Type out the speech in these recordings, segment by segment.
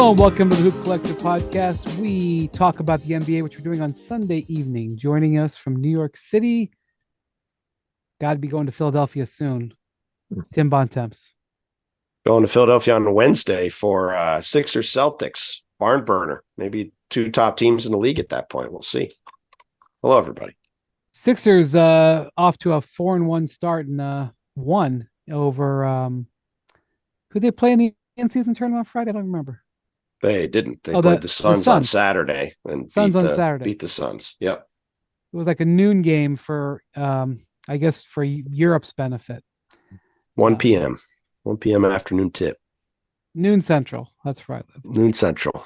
Hello and welcome to the Hoop Collective podcast. We talk about the NBA, which we're doing on Sunday evening. Joining us from New York City, got to be going to Philadelphia soon, Tim Bontemps. Going to Philadelphia on Wednesday for Sixers Celtics, barn burner. Maybe two top teams in the league at that point. We'll see. Hello, everybody. Sixers off to a 4-1 start and won over who they play in the in-season tournament on Friday? I don't remember. They didn't. They played the Suns on Saturday and beat the Suns. Yep. It was like a noon game for, I guess, for Europe's benefit. 1 p.m. 1 p.m. afternoon tip. Noon Central. That's right. Noon Central.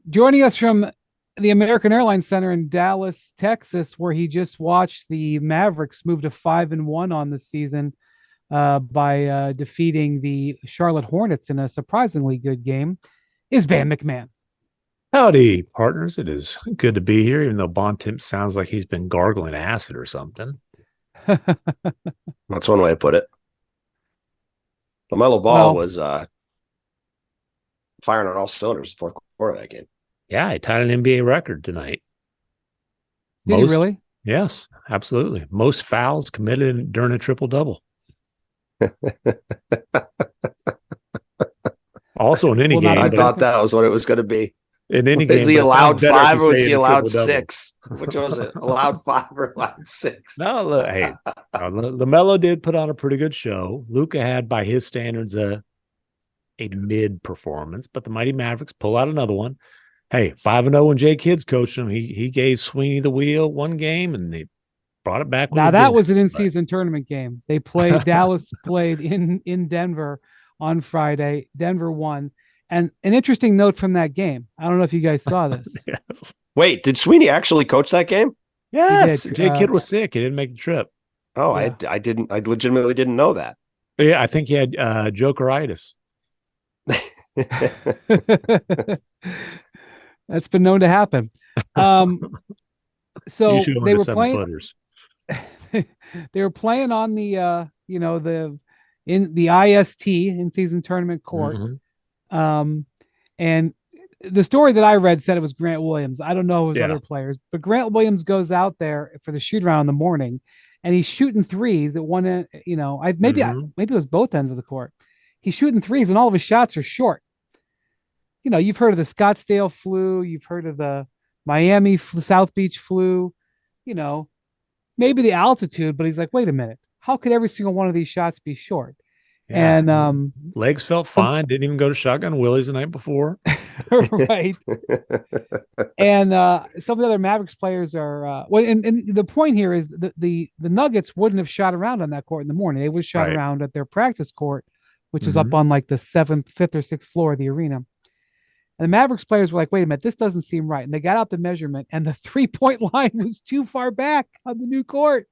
Joining us from the American Airlines Center in Dallas, Texas, where he just watched the Mavericks move to 5-1 on the season by defeating the Charlotte Hornets in a surprisingly good game, is MacMahon. Howdy, partners. It is good to be here, even though Bontemps sounds like he's been gargling acid or something. That's one way to put it. LaMelo Ball was firing on all cylinders the fourth quarter of that game. Yeah, he tied an NBA record tonight. Did he really? Yes, absolutely. Most fouls committed during a triple-double. Also, in any game. I thought that was what it was going to be. In any game. Is he allowed 5 or was he allowed 6? Which was it? Allowed 5 or allowed 6? No, look, hey, LaMelo did put on a pretty good show. Luka had, by his standards, a mid performance, but the mighty Mavericks pull out another one. Hey, 5-0 when Jay Kidd's coached him. He gave Sweeney the wheel one game, and they brought it back. Now that was an in-season tournament game. They played. Dallas played in Denver on Friday. Denver won. And an interesting note from that game. I don't know if you guys saw this. Yes. Wait, did Sweeney actually coach that game? Yes. Jay Kidd was sick. He didn't make the trip. Oh, yeah. I didn't. I legitimately didn't know that. Yeah, I think he had jokeritis. That's been known to happen. So they were playing. They were playing on the in the IST in season tournament court. Mm-hmm. And the story that I read said it was Grant Williams. I don't know if it was other players, but Grant Williams goes out there for the shoot around in the morning, and he's shooting threes at one end. Maybe it was both ends of the court. He's shooting threes, and all of his shots are short. You've heard of the Scottsdale flu. You've heard of the Miami South Beach flu. Maybe the altitude, but he's like, wait a minute. How could every single one of these shots be short? Yeah. And legs felt fine. Didn't even go to Shotgun Willie's the night before. Right. And some of the other Mavericks players are and the point here is the Nuggets wouldn't have shot around on that court in the morning. They would have shot around at their practice court, which is up on like the 5th or 6th floor of the arena. And the Mavericks players were like, wait a minute, this doesn't seem right. And they got out the measurement, and the 3-point line was too far back on the new court.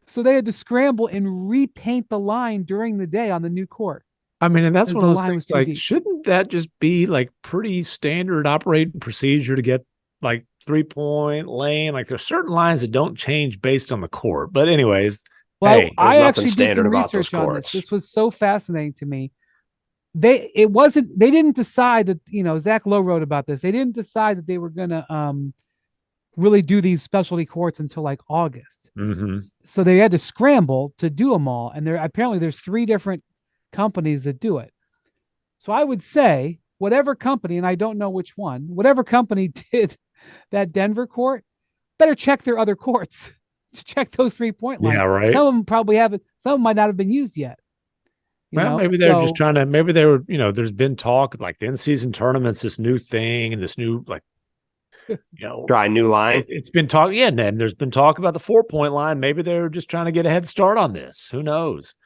So they had to scramble and repaint the line during the day on the new court. I mean, and that's one of those things, like, shouldn't that just be like pretty standard operating procedure to get like 3-point lane? Like, there's certain lines that don't change based on the court. But anyways, well, I actually did some research on this. This was so fascinating to me. They didn't decide that, Zach Lowe wrote about this. They didn't decide that they were going to really do these specialty courts until like August. Mm-hmm. So they had to scramble to do them all. And there's 3 different companies that do it. So I would say whatever company, and I don't know which one, whatever company did that Denver court, better check their other courts to check those 3-point lines. Yeah, right. Some of them probably haven't, some of them might not have been used yet. Maybe they're just trying to, maybe they were, there's been talk like the in-season tournaments, this new thing and this new, like, try a new line. It's been talk. Yeah. And then there's been talk about the 4-point line. Maybe they're just trying to get a head start on this. Who knows?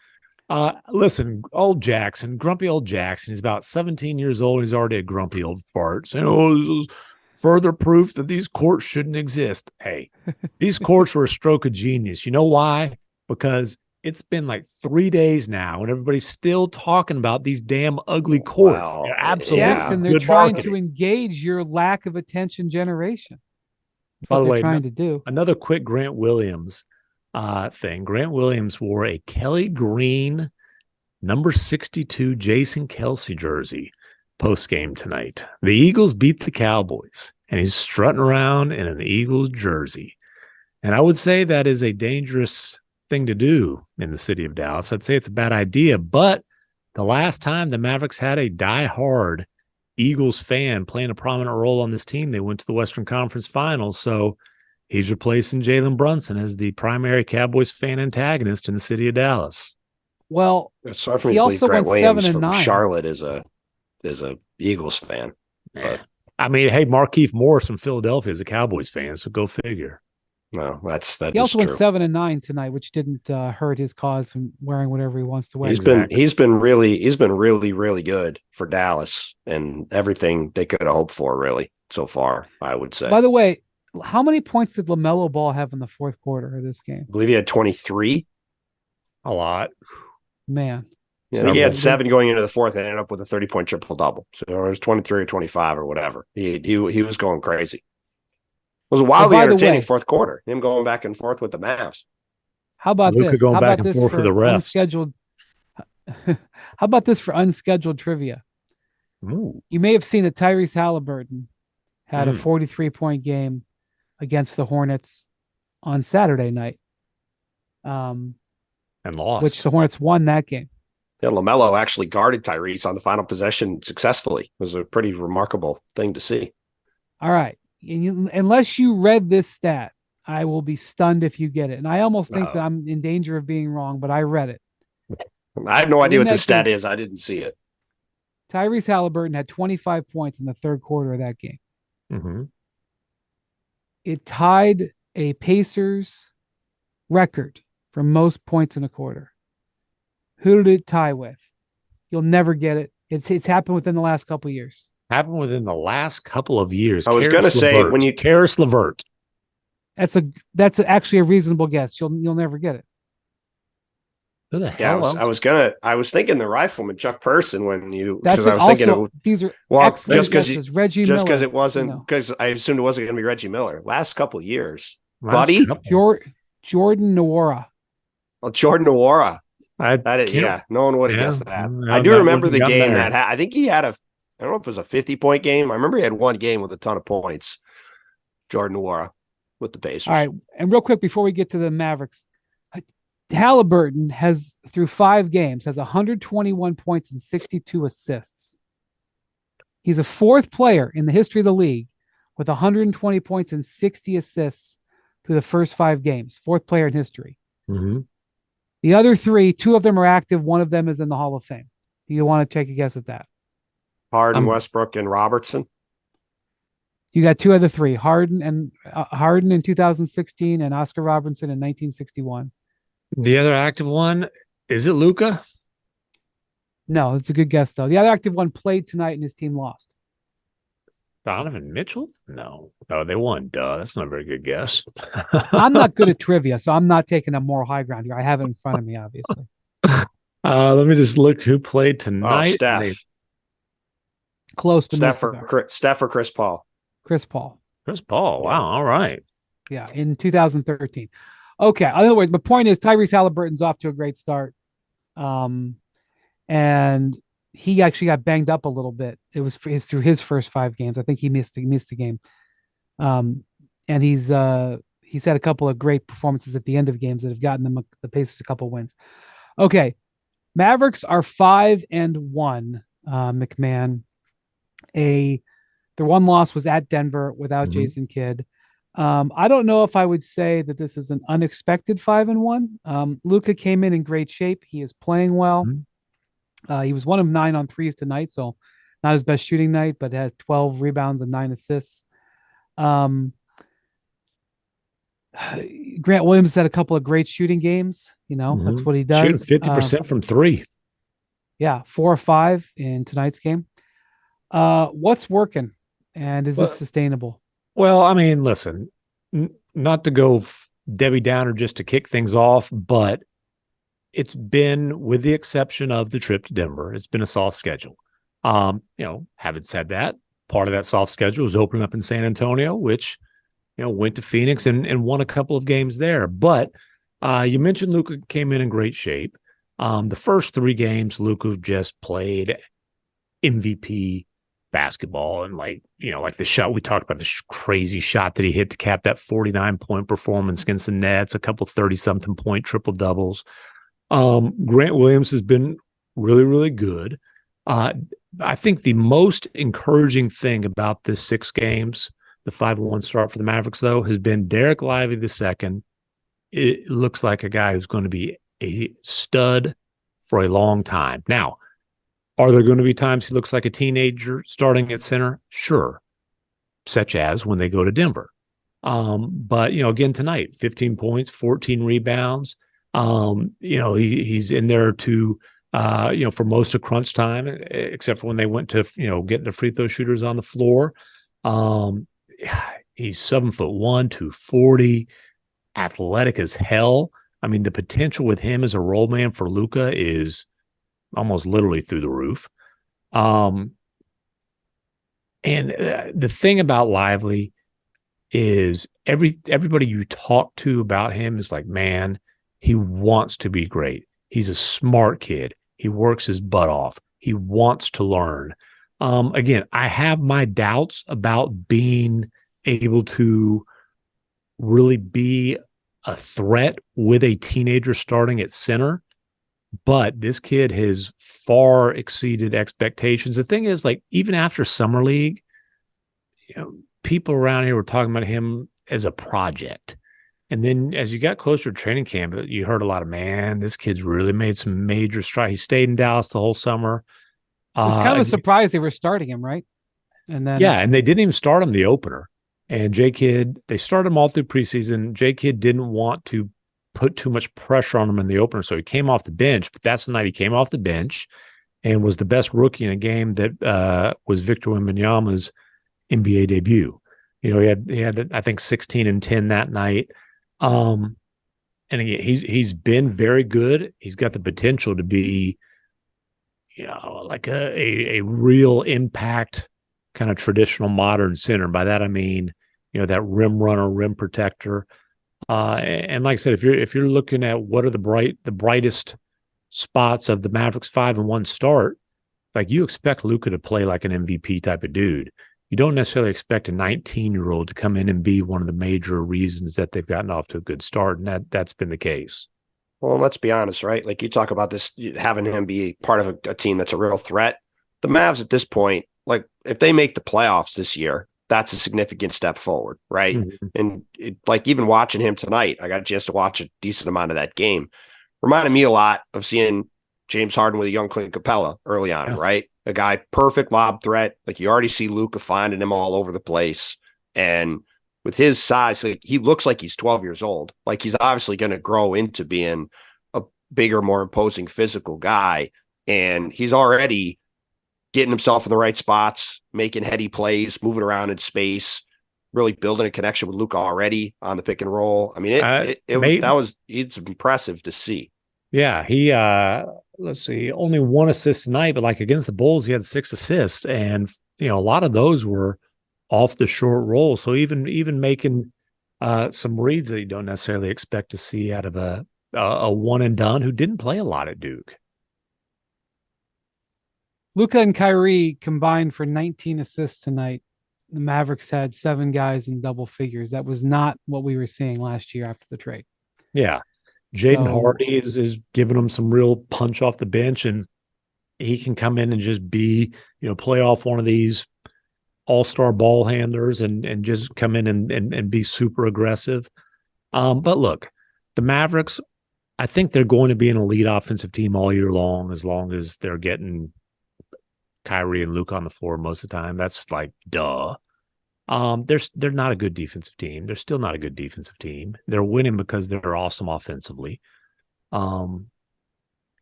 Listen, grumpy old Jackson, he's about 17 years old. He's already a grumpy old fart saying, this is further proof that these courts shouldn't exist. Hey, these courts were a stroke of genius. You know why? Because it's been like 3 days now, and everybody's still talking about these damn ugly courts. Wow. They're absolutely, and they're trying to engage your lack of attention generation. That's by the way, trying to do. Another quick Grant Williams thing. Grant Williams wore a Kelly Green number 62 Jason Kelsey jersey post game tonight. The Eagles beat the Cowboys, and he's strutting around in an Eagles jersey. And I would say that is a dangerous thing to do in the city of Dallas. I'd say it's a bad idea, but the last time the Mavericks had a diehard Eagles fan playing a prominent role on this team, they went to the Western Conference Finals. So he's replacing Jalen Brunson as the primary Cowboys fan antagonist in the city of Dallas. Well, sorry for me he to believe also Grant went Williams 7 from and 9. Charlotte is a Eagles fan. But I mean, hey, Markieff Morris from Philadelphia is a Cowboys fan, so go figure. no, that He is also went true. 7 and 9 tonight, which didn't hurt his cause from wearing whatever he wants to wear. He's been really good for Dallas and everything they could have hoped for really so far, I would say. By the way, how many points did LaMelo Ball have in the fourth quarter of this game? I believe he had 23. A lot. Man. Yeah, he had 7 going into the fourth and ended up with a 30-point triple-double. So it was 23 or 25 or whatever. He was going crazy. It was a wildly entertaining fourth quarter. Him going back and forth with the Mavs. How about Luka this? going How back about and this forth for with the refs. unscheduled? How about this for unscheduled trivia? Ooh. You may have seen that Tyrese Halliburton had a 43-point game against the Hornets on Saturday night. And lost. Which the Hornets won that game. Yeah, LaMelo actually guarded Tyrese on the final possession successfully. It was a pretty remarkable thing to see. All right. Unless you read this stat, I will be stunned if you get it. And I almost think that I'm in danger of being wrong, but I read it. I have no idea what the stat is. I didn't see it. Tyrese Halliburton had 25 points in the third quarter of that game. Mm-hmm. It tied a Pacers record for most points in a quarter. Who did it tie with? You'll never get it. It's happened within the last couple of years. Happened within the last couple of years. I was going to say when you Karis LeVert. That's actually a reasonable guess. You'll never get it. Who the hell? I was thinking the Rifleman Chuck Person when you. That's I was also, thinking these are just because Reggie Miller, because it wasn't because I assumed it wasn't going to be Reggie Miller. Last couple of years, Jordan Nwora. Well, Jordan Nwora. No one would have guessed that. I do remember the game that I think he had I don't know if it was a 50-point game. I remember he had one game with a ton of points. Jordan Nwora with the Pacers. All right, and real quick before we get to the Mavericks, Halliburton has through 5 games has 121 points and 62 assists. He's a 4th player in the history of the league with 120 points and 60 assists through the first 5 games. 4th player in history. Mm-hmm. The other 3, 2 of them are active. 1 of them is in the Hall of Fame. Do you want to take a guess at that? Harden, Westbrook, and Robertson. You got 2 of the 3. Harden in 2016 and Oscar Robertson in 1961. The other active one, is it Luka? No, it's a good guess, though. The other active one played tonight and his team lost. Donovan Mitchell? No, they won. Duh, that's not a very good guess. I'm not good at trivia, so I'm not taking a moral high ground here. I have it in front of me, obviously. Let me just look who played tonight. Steph. Close to Steph or Chris Paul. Chris Paul. Wow. All right. Yeah, in 2013. Okay. In other words, my point is Tyrese Halliburton's off to a great start. And he actually got banged up a little bit. It was through his first 5 games. I think he missed a game. And he's had a couple of great performances at the end of games that have gotten them the Pacers a couple wins. Okay. Mavericks are 5-1, MacMahon. Their one loss was at Denver without Jason Kidd. I don't know if I would say that this is an unexpected 5-1. Luka came in great shape. He is playing well. He was 1 of 9 on threes tonight, so not his best shooting night, but has 12 rebounds and 9 assists. Grant Williams had a couple of great shooting games. That's what he does. Shooting 50% from 3. Yeah, 4 or 5 in tonight's game. What's working, and is this sustainable? Well, I mean, listen, not to go Debbie Downer just to kick things off, but it's been, with the exception of the trip to Denver, it's been a soft schedule. Having said that, part of that soft schedule was opening up in San Antonio, which, went to Phoenix and won a couple of games there. But you mentioned Luka came in great shape. The first 3 games, Luka just played MVP basketball. And like the shot we talked about, the crazy shot that he hit to cap that 49-point performance against the Nets, a couple 30-something point triple doubles. Grant Williams has been really, really good. I think the most encouraging thing about this 6 games, the 5-1 start for the Mavericks, though, has been Derek Lively II. It looks like a guy who's going to be a stud for a long time. Now, are there going to be times he looks like a teenager starting at center? Sure, such as when they go to Denver. But, again, tonight, 15 points, 14 rebounds. He's in there to, for most of crunch time, except for when they went to, getting the free throw shooters on the floor. He's 7'1", 240, athletic as hell. I mean, the potential with him as a role man for Luka is almost literally through the roof. And the thing about Lively is everybody you talk to about him is like, man, he wants to be great. He's a smart kid. He works his butt off. He wants to learn. Again, I have my doubts about being able to really be a threat with a teenager starting at center, but this kid has far exceeded expectations. The thing is, like, even after Summer League, people around here were talking about him as a project. And then as you got closer to training camp, you heard a lot of, man, this kid's really made some major strides. He stayed in Dallas the whole summer. It's kind of a surprise they were starting him, right? And then and they didn't even start him the opener. And J-Kid, they started him all through preseason. J-Kid didn't want to put too much pressure on him in the opener, so he came off the bench. But that's the night he came off the bench and was the best rookie in a game that was Victor Wembanyama's NBA debut. He had I think 16 and 10 that night. And again, he's been very good. He's got the potential to be, like a real impact kind of traditional modern center. By that I mean, that rim runner, rim protector. And like I said, if you're looking at what are the brightest spots of the Mavericks 5-1 start, like you expect Luka to play like an MVP type of dude. You don't necessarily expect a 19-year-old to come in and be one of the major reasons that they've gotten off to a good start, and that's been the case. Well, let's be honest, right? Like you talk about this, having him be part of a team that's a real threat. The Mavs at this point, like if they make the playoffs this year, that's a significant step forward, right? Mm-hmm. And like even watching him tonight, I got a chance to watch a decent amount of that game. Reminded me a lot of seeing James Harden with a young Clint Capella early on, right? A guy, perfect lob threat. Like you already see Luka finding him all over the place. And with his size, like he looks like he's 12 years old. Like he's obviously going to grow into being a bigger, more imposing physical guy. And he's already getting himself in the right spots, making heady plays, moving around in space, really building a connection with Luka already on the pick and roll. I mean, it's impressive to see. Yeah, he let's see, only 1 assist tonight, but like against the Bulls, he had 6 assists, and a lot of those were off the short roll. So even making some reads that you don't necessarily expect to see out of a one and done who didn't play a lot at Duke. Luka and Kyrie combined for 19 assists tonight. The Mavericks had 7 guys in double figures. That was not what we were seeing last year after the trade. Yeah. Jaden Hardy is giving them some real punch off the bench, and he can come in and just be, play off one of these all-star ball handlers and just come in and be super aggressive. But look, the Mavericks, I think they're going to be an elite offensive team all year long as they're getting Kyrie and Luke on the floor most of the time. That's like, duh. They're not a good defensive team. They're still not a good defensive team. They're winning because they're awesome offensively. And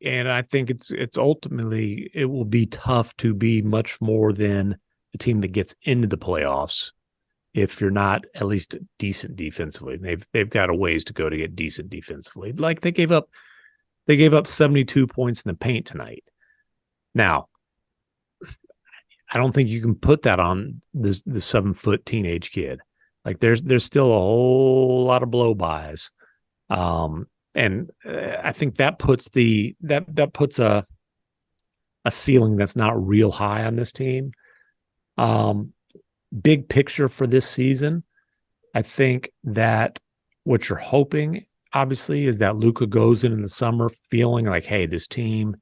I think it's ultimately it will be tough to be much more than a team that gets into the playoffs if you're not at least decent defensively. They've got a ways to go to get decent defensively. Like they gave up 72 points in the paint tonight. Now, I don't think you can put that on the 7-foot teenage kid. Like there's still a whole lot of blow-bys. And I think that puts that puts a ceiling that's not real high on this team. Big picture for this season, I think that what you're hoping, obviously, is that Luka goes in the summer feeling like, hey, this team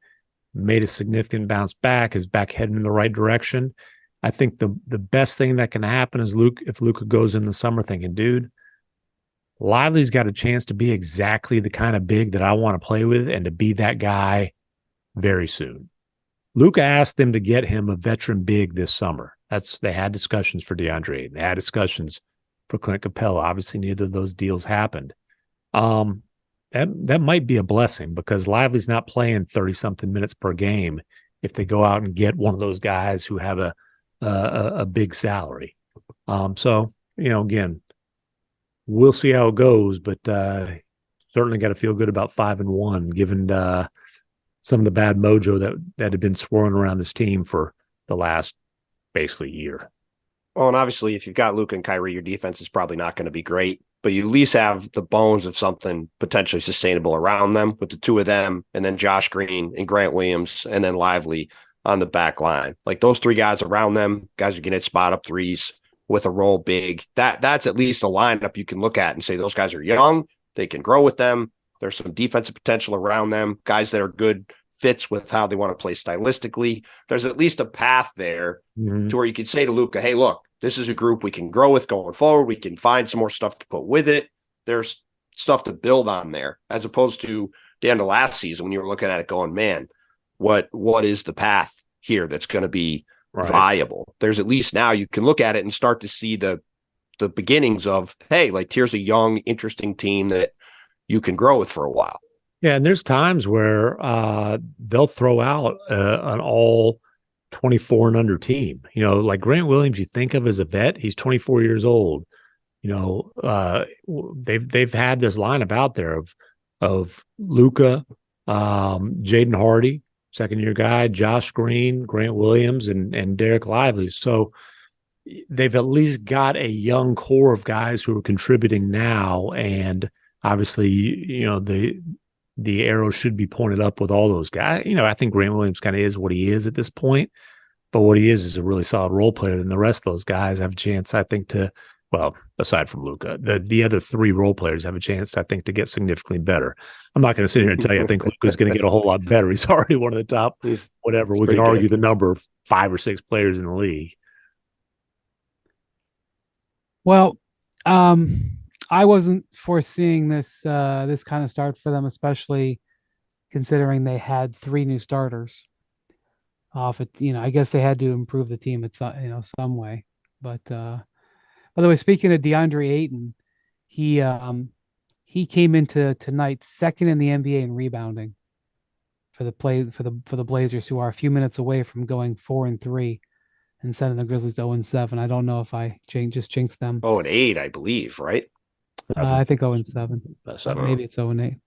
made a significant bounce back, is back heading in the right direction. I think the best thing that can happen is if Luka goes in the summer thinking, dude, Lively's got a chance to be exactly the kind of big that I want to play with and to be that guy very soon. Luka asked them to get him a veteran big this summer. They had discussions for DeAndre Ayton. They had discussions for Clint Capella. Obviously, neither of those deals happened. That might be a blessing because Lively's not playing 30-something minutes per game if they go out and get one of those guys who have a big salary. So, again, we'll see how it goes, but certainly got to feel good about 5-1, given some of the bad mojo that had been swirling around this team for the last basically year. Well, and obviously, if you've got Luka and Kyrie, your defense is probably not going to be great, but you at least have the bones of something potentially sustainable around them with the two of them, and then Josh Green and Grant Williams, and then Lively on the back line. Like those three guys around them, guys who can hit spot up threes with a roll big. That's at least a lineup you can look at and say those guys are young. They can grow with them. There's some defensive potential around them. Guys that are good fits with how they want to play stylistically. There's at least a path there to where you could say to Luka, hey, look, this is a group we can grow with going forward. We can find some more stuff to put with it. There's stuff to build on there, as opposed to the end of last season when you were looking at it going, man, what is the path here that's going to be viable? There's at least now you can look at it and start to see the beginnings of, hey, like here's a young, interesting team that you can grow with for a while. Yeah, and there's times where they'll throw out an all 24 and under team. Like Grant Williams, you think of as a vet, he's 24 years old. They've had this lineup out there of Luka, Jaden Hardy, second-year guy, Josh Green, Grant Williams, and Derek Lively. So they've at least got a young core of guys who are contributing now, and obviously, the arrow should be pointed up with all those guys. I think Grant Williams kind of is what he is at this point, but what he is a really solid role player, and the rest of those guys have a chance, I think, aside from Luka, the other three role players have a chance, I think, to get significantly better. I'm not going to sit here and tell you I think Luka's going to get a whole lot better. He's already one of the top, whatever. We can argue the number of 5 or 6 players in the league. Well, I wasn't foreseeing this kind of start for them, especially considering they had 3 new starters off it. I guess they had to improve the team at some way. But by the way, speaking of DeAndre Ayton, he came into tonight second in the NBA in rebounding for the Blazers, who are a few minutes away from going 4-3 and sending the Grizzlies 0-7. I don't know if I just jinxed them. 0-8, I believe, right? I think 0-7. Maybe it's 0-8.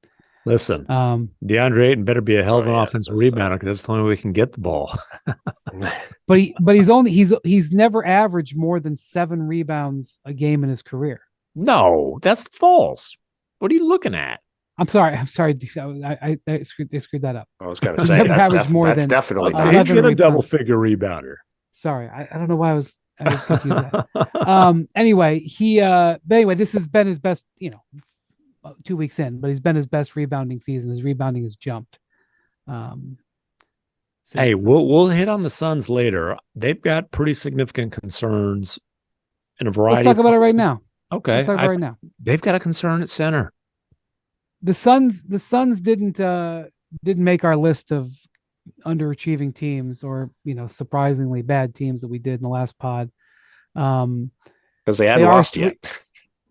Listen, DeAndre Ayton better be a hell of an offensive rebounder because that's the only way we can get the ball. But he's never averaged more than 7 rebounds a game in his career. No, that's false. What are you looking at? I'm sorry. I screwed that up. I was going to say that's definitely not. He's been a double-figure rebounder. Sorry, I don't know why I was confused. Anyway, this has been his best, 2 weeks in, but he's been his best rebounding season. His rebounding has jumped. Hey, we'll hit on the Suns later. They've got pretty significant concerns in a variety. Let's talk about it right now. Okay, let's talk about it right now. They've got a concern at center. The Suns didn't make our list of underachieving teams or surprisingly bad teams that we did in the last pod. Because they hadn't lost yet.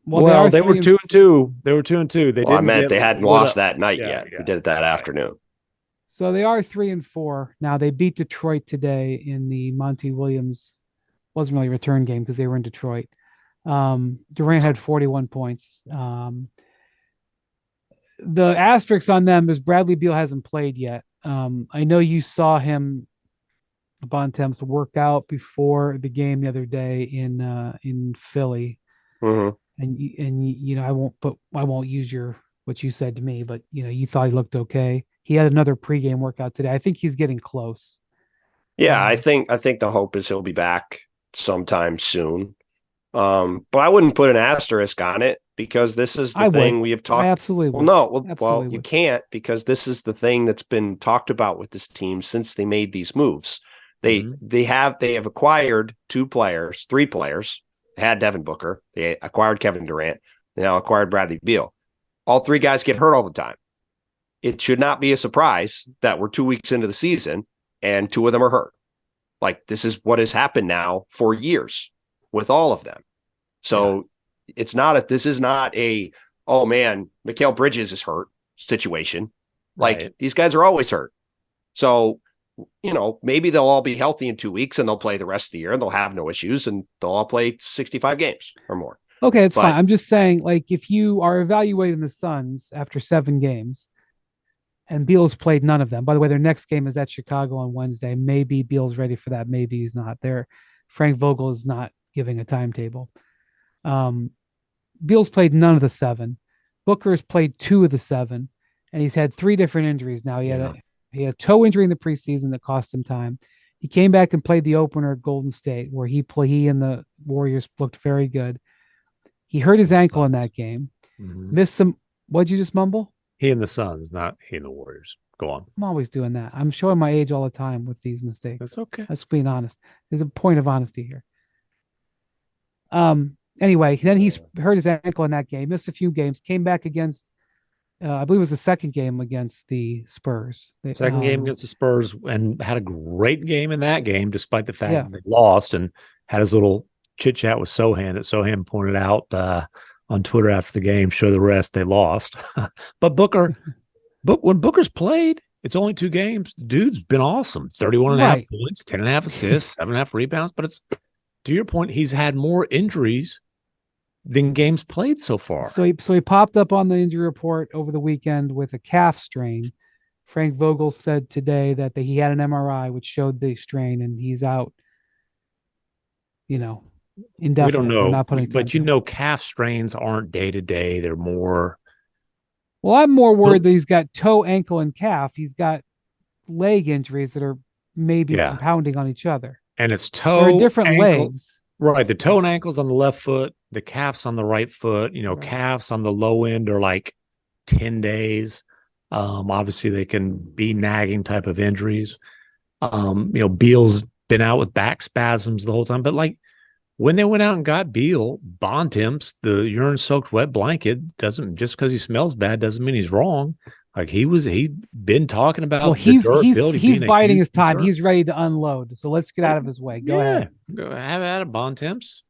Well, they were 2-2. They were 2-2. I meant they hadn't lost that night yet. We did it that afternoon. So they are 3-4 now. They beat Detroit today in the Monty Williams. Wasn't really a return game because they were in Detroit. Durant had 41 points. The asterisk on them is Bradley Beal hasn't played yet. I know you saw him, Bontemps, work out before the game the other day in Philly. Mm-hmm. And I won't use what you said to me, but you thought he looked okay. He had another pregame workout today. I think he's getting close. Yeah, I think the hope is he'll be back sometime soon. But I wouldn't put an asterisk on it because this is the thing we have talked. I absolutely would. Well, you can't, because this is the thing that's been talked about with this team since they made these moves. They have acquired three players. They had Devin Booker. They acquired Kevin Durant. They now acquired Bradley Beal. All three guys get hurt all the time. It should not be a surprise that we're 2 weeks into the season and two of them are hurt. Like, this is what has happened now for years with all of them. So this is not a, oh man, Mikal Bridges is hurt situation. Like, these guys are always hurt. So, maybe they'll all be healthy in 2 weeks and they'll play the rest of the year and they'll have no issues and they'll all play 65 games or more. Okay, it's fine. I'm just saying, like, if you are evaluating the Suns after 7 games and Beal's played none of them, by the way, their next game is at Chicago on Wednesday. Maybe Beal's ready for that. Maybe he's not there. Frank Vogel is not giving a timetable. Beal's played none of the 7. Booker's played 2 of the 7, and he's had 3 different injuries now. He had a toe injury in the preseason that cost him time. He came back and played the opener at Golden State, where he and the Warriors looked very good. He hurt his ankle in that game. Missed some. What'd you just mumble? He and the Suns, not he and the Warriors. Go on. I'm always doing that. I'm showing my age all the time with these mistakes. That's okay. Let's being honest. There's a point of honesty here. Anyway, then he hurt his ankle in that game, missed a few games, came back against, I believe it was the second game against the Spurs. Second game against the Spurs, and had a great game in that game, despite the fact that they lost, and had his little chit chat with Sohan that Sohan pointed out on Twitter after the game. Show the rest, they lost. But when Booker's played, it's only 2 games. The dude's been awesome. 31.5 points, 10.5 assists, 7.5 rebounds. But it's, to your point, he's had more injuries than games played so far. So he popped up on the injury report over the weekend with a calf strain. Frank Vogel said today that he had an MRI which showed the strain, and he's out, indefinitely. We don't know, not putting but calf strains aren't day to day. They're more. Well, I'm more worried that he's got toe, ankle, and calf. He's got leg injuries that are maybe compounding on each other. And it's toe. They're different ankle, legs. Right. The toe and ankle's on the left foot. The calf's on the right foot. Calves on the low end are like 10 days. Obviously, they can be nagging type of injuries. Beal's been out with back spasms the whole time. But when they went out and got Beal, Bontemps, the urine-soaked wet blanket, doesn't, just because he smells bad doesn't mean he's wrong. He'd been talking about. Well, he's biding his time. He's ready to unload. So let's get out of his way. Go ahead. Go have at it, Bontemps.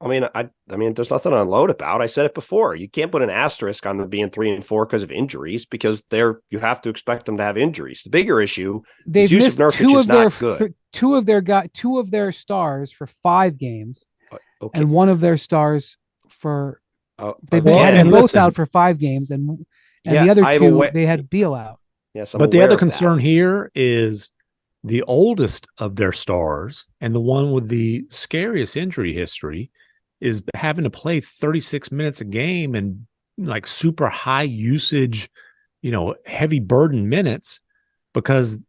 I mean, there's nothing to unload about. I said it before. You can't put an asterisk on them being 3 and 4 because of injuries, because you have to expect them to have injuries. The bigger issue is Yusuf Nurkic is not good. Two of their stars for 5 games, and one of their stars for they've been both out for 5 games, and the other 2 they had Beal out. Yes, but the other concern here is the oldest of their stars and the one with the scariest injury history is having to play 36 minutes a game and super high usage, heavy burden minutes, because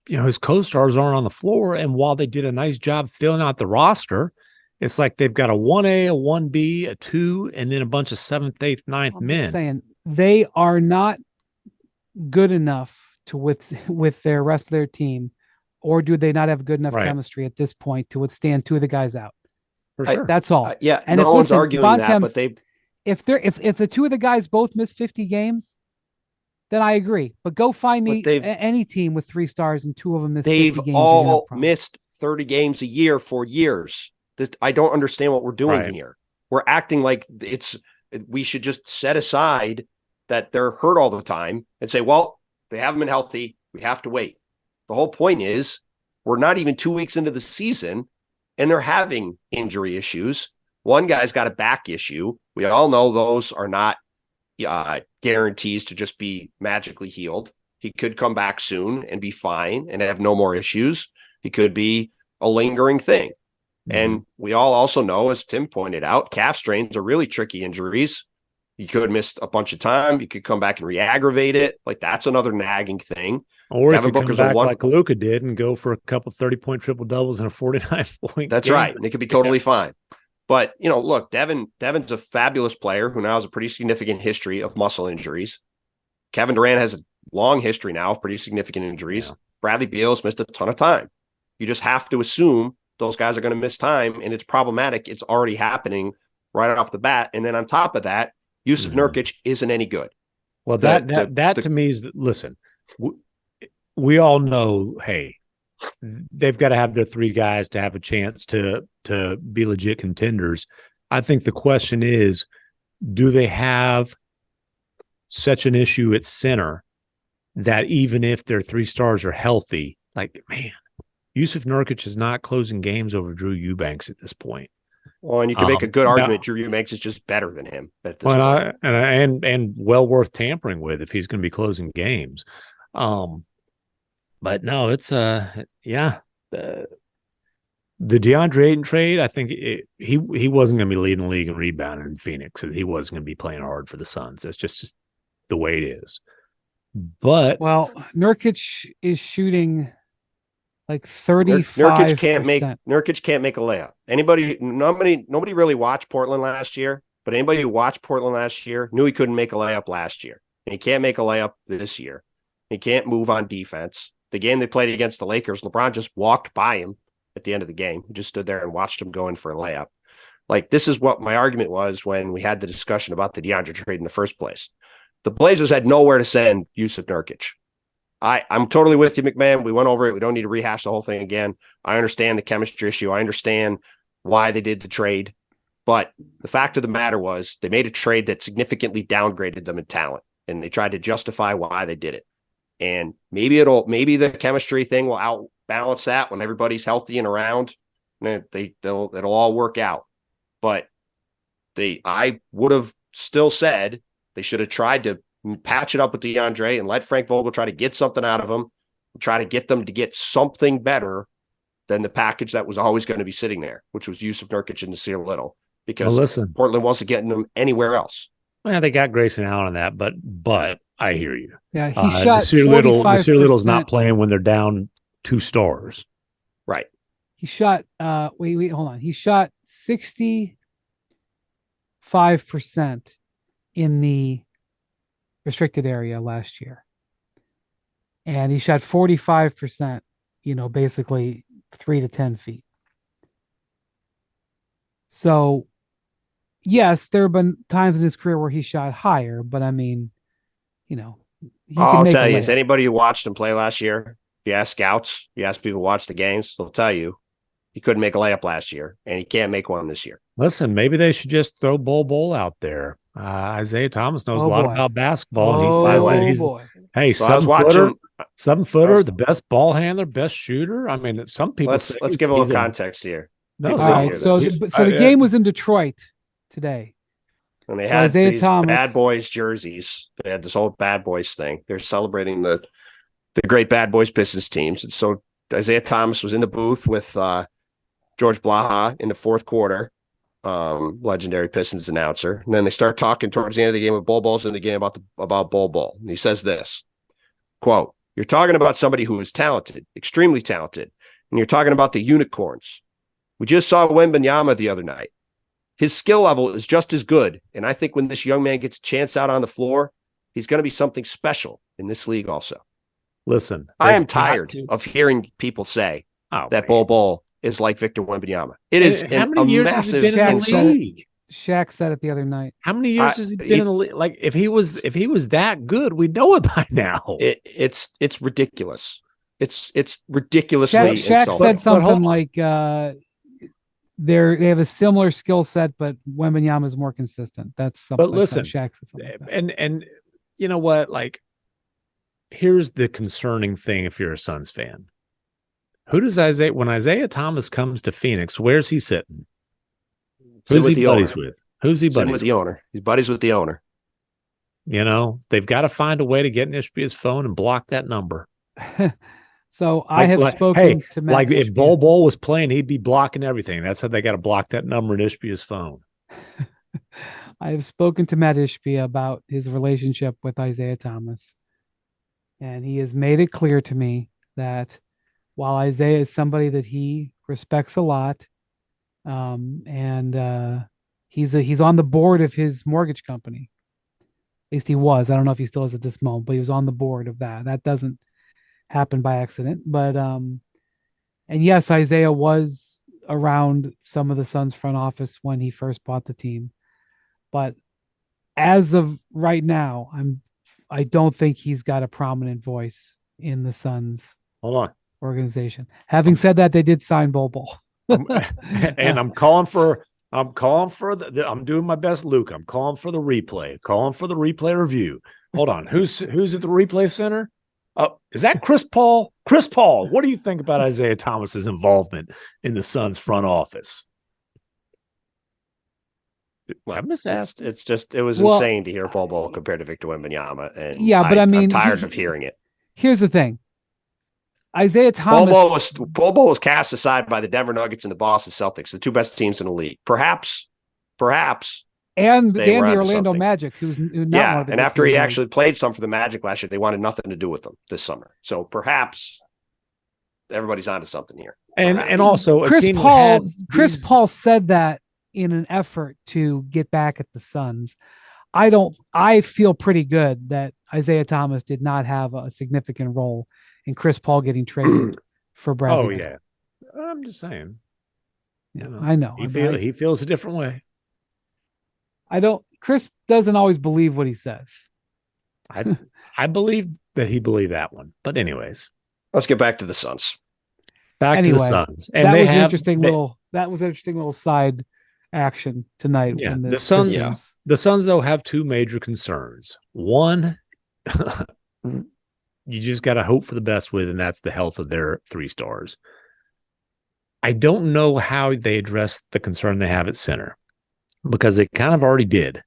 his co-stars aren't on the floor. And while they did a nice job filling out the roster, it's like they've got a 1A, a 1B, a 2, and then a bunch of 7th, 8th, 9th men. I'm saying they are not good enough to with their rest of their team, or do they not have good enough chemistry at this point to withstand 2 of the guys out? For sure. That's all. And no one's arguing Bontemps, that, but if the 2 of the guys both miss 50 games, then I agree. But go find me any team with 3 stars and 2 of them miss 50 games. They've all missed 30 games a year for years. I don't understand what we're doing here. We're acting like we should just set aside that they're hurt all the time and say, well, they haven't been healthy. We have to wait. The whole point is we're not even 2 weeks into the season and they're having injury issues. One guy's got a back issue. We all know those are not guarantees to just be magically healed. He could come back soon and be fine and have no more issues. He could be a lingering thing. Mm-hmm. And we all also know, as Tim pointed out, calf strains are really tricky injuries. You could have missed a bunch of time. You could come back and re-aggravate it. Like, that's another nagging thing. Or Devin you could come back like Luka did and go for a couple 30-point triple-doubles and a 49-point That's game. right. And it could be totally fine. But, look, Devin's a fabulous player who now has a pretty significant history of muscle injuries. Kevin Durant has a long history now of pretty significant injuries. Yeah. Bradley Beal's missed a ton of time. You just have to assume those guys are going to miss time, and it's problematic. It's already happening right off the bat. And then on top of that, Jusuf Nurkic isn't any good. Well, that to me is, listen, we all know, hey, they've got to have their three guys to have a chance to be legit contenders. I think the question is, do they have such an issue at center that even if their three stars are healthy, like, man, Jusuf Nurkic is not closing games over Drew Eubanks at this point. Well, and you can make a good argument Drew Eubanks is just better than him at this point. And well worth tampering with if he's going to be closing games. But no, it's the DeAndre Ayton trade, I think he wasn't going to be leading the league in rebounding in Phoenix. He wasn't going to be playing hard for the Suns. That's just the way it is. But Nurkic is shooting like 35%. Nurkic can't make a layup. Nobody really watched Portland last year, but anybody who watched Portland last year knew he couldn't make a layup last year. And he can't make a layup this year. He can't move on defense. The game they played against the Lakers, LeBron just walked by him at the end of the game. He just stood there and watched him go in for a layup. Like, this is what my argument was when we had the discussion about the DeAndre trade in the first place. The Blazers had nowhere to send Jusuf Nurkic. I'm totally with you, MacMahon. We went over it. We don't need to rehash the whole thing again. I understand the chemistry issue. I understand why they did the trade. But the fact of the matter was they made a trade that significantly downgraded them in talent, and they tried to justify why they did it. And maybe the chemistry thing will outbalance that when everybody's healthy and around. And it'll all work out. But I would have still said they should have tried to patch it up with DeAndre and let Frank Vogel try to get something out of him, try to get them to get something better than the package that was always going to be sitting there, which was Jusuf Nurkic and Nasir Little, because Portland wasn't getting them anywhere else. Well, they got Grayson Allen on that, but I hear you. Yeah, he shot 45%. Nasir Little's not playing when they're down 2 stars. Right. He shot wait, hold on. He shot 65% in the restricted area last year. And he shot 45%, basically 3 to 10 feet. So, yes, there have been times in his career where he shot higher, but I mean, I'll tell you, as anybody who watched him play last year, if you ask scouts, you ask people who watch the games, they'll tell you he couldn't make a layup last year, and he can't make one this year. Listen, maybe they should just throw Bol out there. Isaiah Thomas knows a lot about basketball. He says that he's 7-footer, the best ball handler, best shooter. I mean, some people. Let's give a little context here. No, right, so the game was in Detroit today, and they had these Bad Boys jerseys. They had this whole Bad Boys thing. They're celebrating the great Bad Boys Pistons teams, and so Isaiah Thomas was in the booth with George Blaha in the fourth quarter. Legendary Pistons announcer. And then they start talking towards the end of the game with Bol's in the game about Bol. And he says this, quote, "You're talking about somebody who is talented, extremely talented, and you're talking about the unicorns. We just saw Wembanyama the other night. His skill level is just as good, and I think when this young man gets a chance out on the floor, he's going to be something special in this league also." Listen, I am tired of hearing people say that Bol is like Victor Wembanyama. It is how many years has he been in the league? Shaq said it the other night. How many years has he been in the league? Like, if he was that good, we know it by now. It's ridiculous. It's ridiculously Shaq said something like they have a similar skill set, but Wembanyama is more consistent. That's something. But listen, Shaq said something like that. And you know what? Like, here's the concerning thing: if you're a Suns fan. When Isaiah Thomas comes to Phoenix, where's he sitting? Who's he buddies with? Who's he buddies with? The owner. He's buddies with the owner. They've got to find a way to get in Ishbia's phone and block that number. So I have spoken to Matt. Like, if Bol was playing, he'd be blocking everything. That's how they got to block that number in Ishbia's phone. I have spoken to Matt Ishbia about his relationship with Isaiah Thomas, and he has made it clear to me that while Isaiah is somebody that he respects a lot, and he's on the board of his mortgage company. At least he was. I don't know if he still is at this moment, but he was on the board of that. That doesn't happen by accident. But and yes, Isaiah was around some of the Suns front office when he first bought the team. But as of right now, I don't think he's got a prominent voice in the Suns organization. Having said that, they did sign Bol Bol. And I'm doing my best, Luke. I'm calling for the replay review. Hold on. Who's at the replay center? Is that Chris Paul? Chris Paul, what do you think about Isaiah Thomas's involvement in the Suns front office? Well, I'm just asked. It was insane to hear Bol Bol compared to Victor Wembanyama. And yeah, but I'm tired of hearing it. Here's the thing. Isaiah Thomas. Bol Bol was cast aside by the Denver Nuggets and the Boston Celtics, the two best teams in the league. Perhaps. And the Orlando Magic, who's not one of the and after he actually played some for the Magic last year, they wanted nothing to do with them this summer. So perhaps everybody's onto something here. And also Chris Paul said that in an effort to get back at the Suns. I feel pretty good that Isaiah Thomas did not have a significant role in Chris Paul getting traded for Bradley. Oh yeah. I'm just saying. Yeah, I know. He feels a different way. Chris doesn't always believe what he says. I believe that he believed that one. But anyways, let's get back to the Suns. To the Suns. And that was an interesting little side action tonight. Yeah, the Suns though have two major concerns. One, you just got to hope for the best with, and that's the health of their 3 stars. I don't know how they address the concern they have at center, because they kind of already did.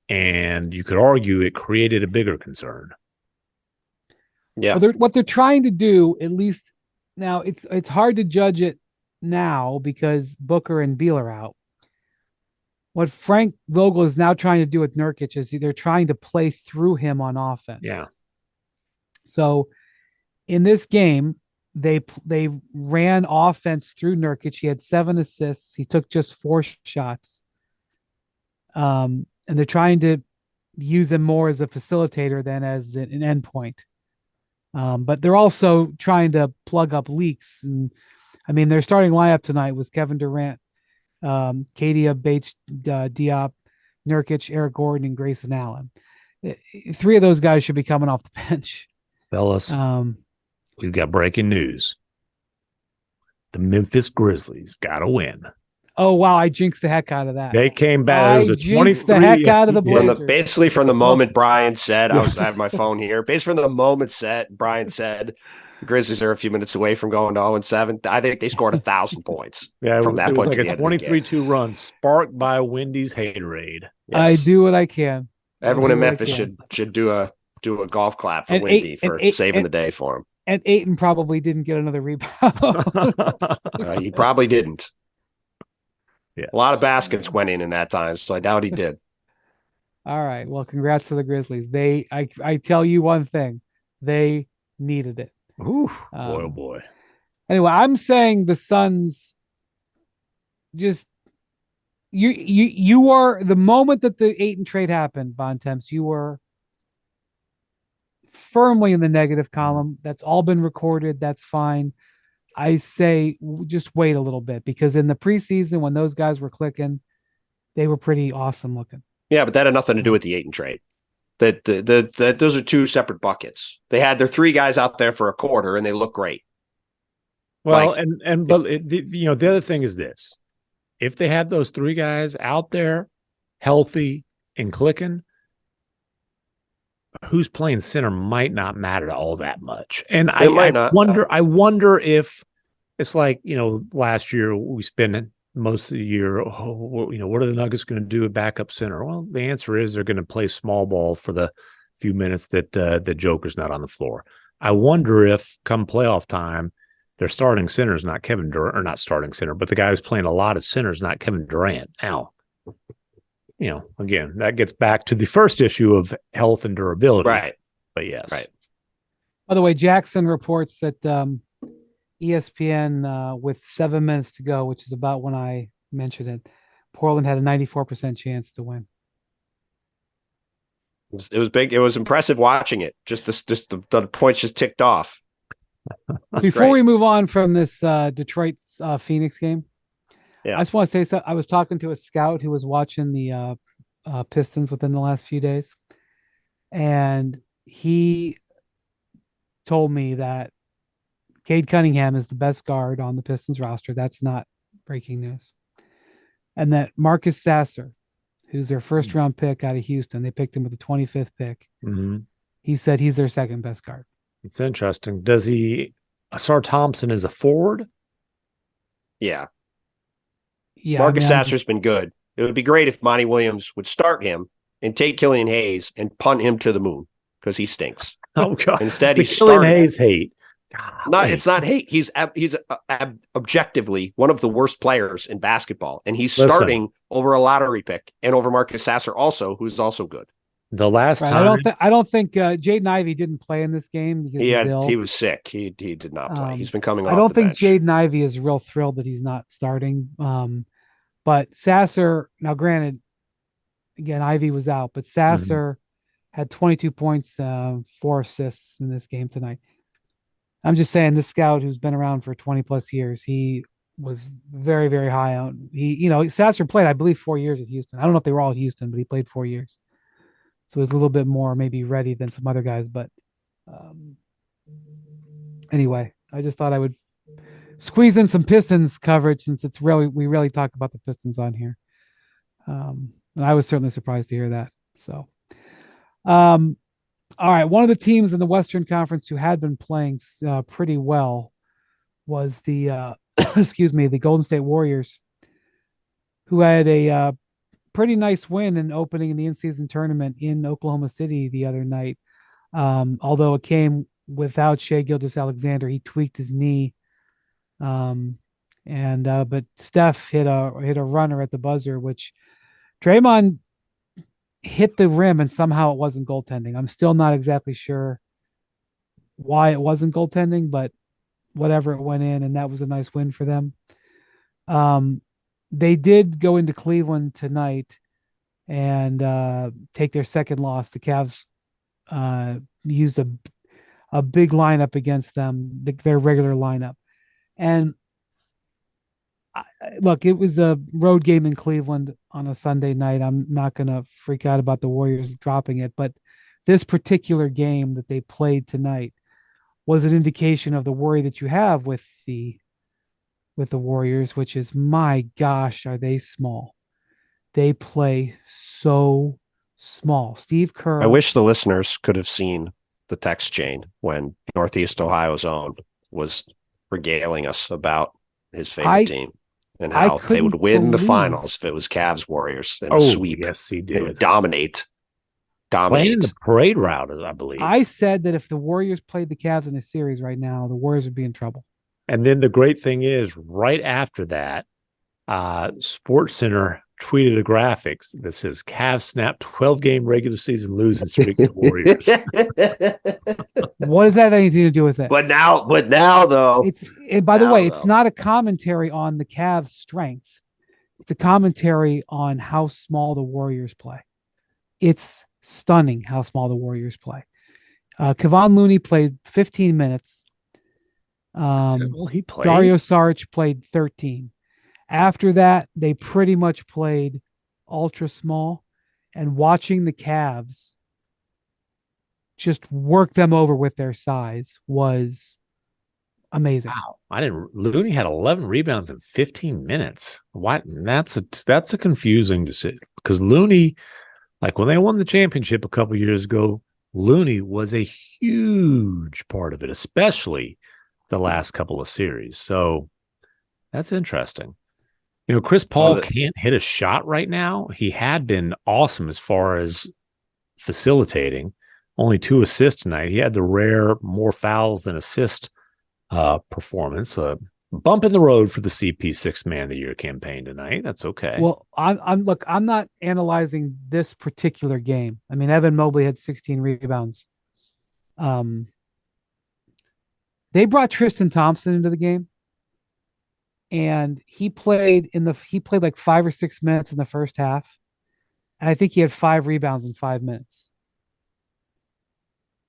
And you could argue it created a bigger concern. Yeah. Well, what they're trying to do, at least now, it's hard to judge it now because Booker and Beal are out. What Frank Vogel is now trying to do with Nurkic is they're trying to play through him on offense. Yeah. So in this game, they ran offense through Nurkic. He had 7 assists. He took just 4 shots. And they're trying to use him more as a facilitator than as an endpoint. But they're also trying to plug up leaks. And I mean, their starting lineup tonight was Kevin Durant, Kadia Bates, Diop, Nurkic, Eric Gordon, and Grayson Allen. 3 of those guys should be coming off the bench. Fellas, we've got breaking news. The Memphis Grizzlies got to win. Oh, wow. I jinxed the heck out of that. They came back. I jinxed the heck out of the Blazers. Basically, from the moment Brian said, I have my phone here. Basically, from the moment Brian said, the Grizzlies are a few minutes away from going to 0-7. I think they scored 1,000 points. Yeah, from that point. It was like a 23-2 run sparked by Wendy's haterade. Yes. I do what I can. Everyone in Memphis should do a golf clap for Wemby for saving the day for him. And Ayton probably didn't get another rebound. He probably didn't. Yes. A lot of baskets went in that time, so I doubt he did. All right. Well, congrats to the Grizzlies. I tell you one thing, they needed it. Ooh, boy, oh boy. Anyway, I'm saying the Suns just you are the moment that the Ayton trade happened, Bontemps, you were firmly in the negative column. That's all been recorded. That's fine. I say just wait a little bit, because in the preseason when those guys were clicking, they were pretty awesome looking. Yeah, but that had nothing to do with the Ayton trade. That those are 2 separate buckets. They had their 3 guys out there for a quarter, and they look great. Well, the other thing is this: if they had those 3 guys out there, healthy and clicking, who's playing center might not matter all that much. And I wonder if it's like, last year we spent most of the year, what are the Nuggets going to do at backup center? Well, the answer is they're going to play small ball for the few minutes that the Joker's not on the floor. I wonder if come playoff time, their starting center is not Kevin Durant, or not starting center, but the guy who's playing a lot of center is not Kevin Durant. Now, again, that gets back to the first issue of health and durability. Right. But yes. Right. By the way, Jackson reports that ESPN, with 7 minutes to go, which is about when I mentioned it, Portland had a 94% chance to win. It was big. It was impressive watching it. Just the points just ticked off. Before we move on from this Detroit Phoenix game, I just want to say so. I was talking to a scout who was watching the Pistons within the last few days, and he told me that Cade Cunningham is the best guard on the Pistons roster. That's not breaking news. And that Marcus Sasser, who's their first round pick out of Houston, they picked him with the 25th pick. Mm-hmm. He said he's their second best guard. It's interesting. Does Asar Thompson is a forward? Yeah. Marcus Sasser's been good. It would be great if Monty Williams would start him and take Killian Hayes and punt him to the moon because he stinks. Oh God! Instead, he's Killian Hayes hate. It's not hate. He's objectively one of the worst players in basketball, and he's starting over a lottery pick and over Marcus Sasser, also, who's also good. The last time, I don't think Jaden Ivey didn't play in this game because he was sick. He did not play. He's been coming off. I don't think bench. Jaden Ivey is real thrilled that he's not starting. But Sasser, now granted, again, Ivey was out, but Sasser had 22 points, 4 assists in this game tonight. I'm just saying, this scout who's been around for 20 plus years, he was very, very high on. Sasser played, I believe, 4 years at Houston. I don't know if they were all at Houston, but he played 4 years. So he's a little bit more maybe ready than some other guys. But anyway, I just thought I would squeeze in some Pistons coverage since we really talk about the Pistons on here. And I was certainly surprised to hear that. So, all right. One of the teams in the Western Conference who had been playing pretty well was the, the Golden State Warriors, who had a pretty nice win in opening in the in-season tournament in Oklahoma City the other night. Although it came without Shai Gilgeous-Alexander. He tweaked his knee. But Steph hit a runner at the buzzer, which Draymond hit the rim and somehow it wasn't goaltending. I'm still not exactly sure why it wasn't goaltending, but whatever, it went in, and that was a nice win for them. They did go into Cleveland tonight and take their second loss. The Cavs used a big lineup against them, their regular lineup. And look, it was a road game in Cleveland on a Sunday night. I'm not going to freak out about the Warriors dropping it, but this particular game that they played tonight was an indication of the worry that you have with the Warriors, which is, my gosh, are they small? They play so small. Steve Kerr. I wish the listeners could have seen the text chain when Northeast Ohio's own was regaling us about his favorite team and how they would win the finals if it was Cavs Warriors in a sweep. Yes, he did. They would dominate. Playing the parade route, I believe. I said that if the Warriors played the Cavs in a series right now, the Warriors would be in trouble. And then the great thing is, right after that, SportsCenter tweeted a graphics that says Cavs snap 12-game regular season losing streak to Warriors. What does that have anything to do with it? But now though, it's not a commentary on the Cavs' strength. It's a commentary on how small the Warriors play. It's stunning how small the Warriors play. Kevon Looney played 15 minutes. He played. Dario Saric played 13. After that, they pretty much played ultra small, and watching the Cavs just work them over with their size was amazing. Wow. Looney had 11 rebounds in 15 minutes. What? That's a confusing decision, because Looney, like when they won the championship a couple years ago, Looney was a huge part of it, especially the last couple of series. So that's interesting. Chris Paul can't hit a shot right now. He had been awesome as far as facilitating. Only 2 assists tonight. He had the rare more fouls than assist performance. bump in the road for the CP6 Man of the Year campaign tonight. That's okay. Well, I'm not analyzing this particular game. I mean, Evan Mobley had 16 rebounds. They brought Tristan Thompson into the game, and he played like 5 or 6 minutes in the first half, and I think he had 5 rebounds in 5 minutes.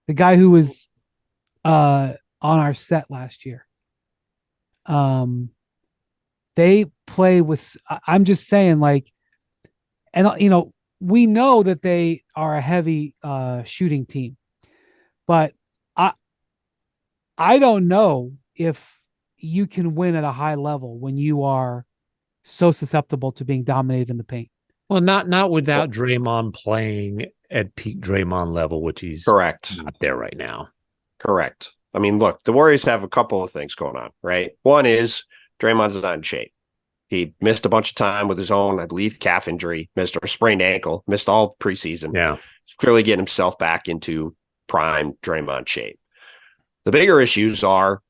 The guy who was on our set last year. They play with. I'm just saying, like, and we know that they are a heavy shooting team, but I don't know if you can win at a high level when you are so susceptible to being dominated in the paint. Well, not without Draymond playing at peak Draymond level, which he's correct not there right now. Correct. I mean, look, the Warriors have a couple of things going on, right? One is Draymond's not in shape. He missed a bunch of time with his own, I believe, calf injury, missed or sprained ankle, missed all preseason. Yeah. He's clearly getting himself back into prime Draymond shape. The bigger issues are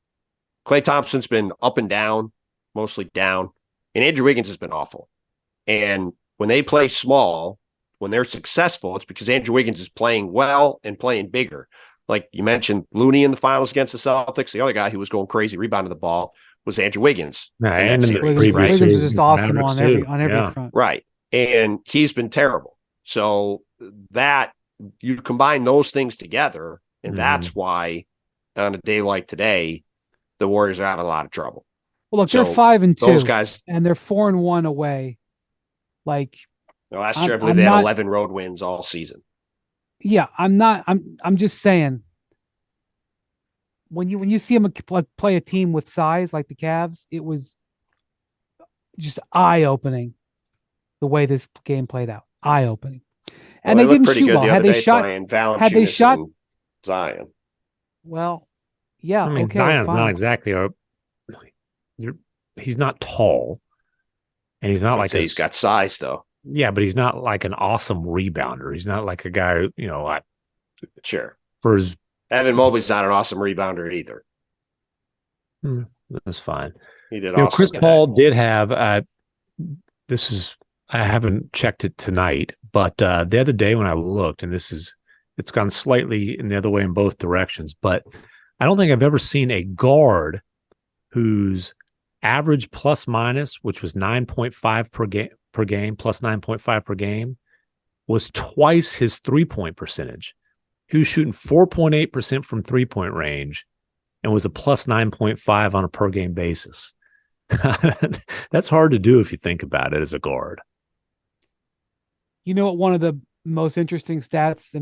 Klay Thompson's been up and down, mostly down, and Andrew Wiggins has been awful. And when they play small, when they're successful, it's because Andrew Wiggins is playing well and playing bigger. Like you mentioned, Looney in the finals against the Celtics, the other guy who was going crazy rebounding the ball was Andrew Wiggins. And Wiggins was just awesome on every front. Right. And he's been terrible. So that you combine those things together, and that's why on a day like today, the Warriors are having a lot of trouble. Well, look, they're 5-2. Those guys, and they're 4-1 away. Like last year, I believe they had 11 road wins all season. Yeah, I'm just saying. When you see them play a team with size like the Cavs, it was just eye-opening the way this game played out. Eye-opening. And they didn't shoot well. Had they shot Zion. Well, yeah. I mean, okay, Zion's fine. not exactly he's not tall, and he's not he's got size though. Yeah, but he's not like an awesome rebounder. He's not like a guy, like sure. For his Evan Mobley's not an awesome rebounder either. That's fine. He did awesome. Chris Paul did have I haven't checked it tonight, but the other day when I looked, and it's gone slightly in the other way in both directions, but I don't think I've ever seen a guard whose average plus minus, which was 9.5 per game, plus 9.5 per game, was twice his 3-point percentage. He was shooting 4.8% from 3-point range and was a plus 9.5 on a per game basis. That's hard to do if you think about it as a guard. You know what? One of the most interesting stats,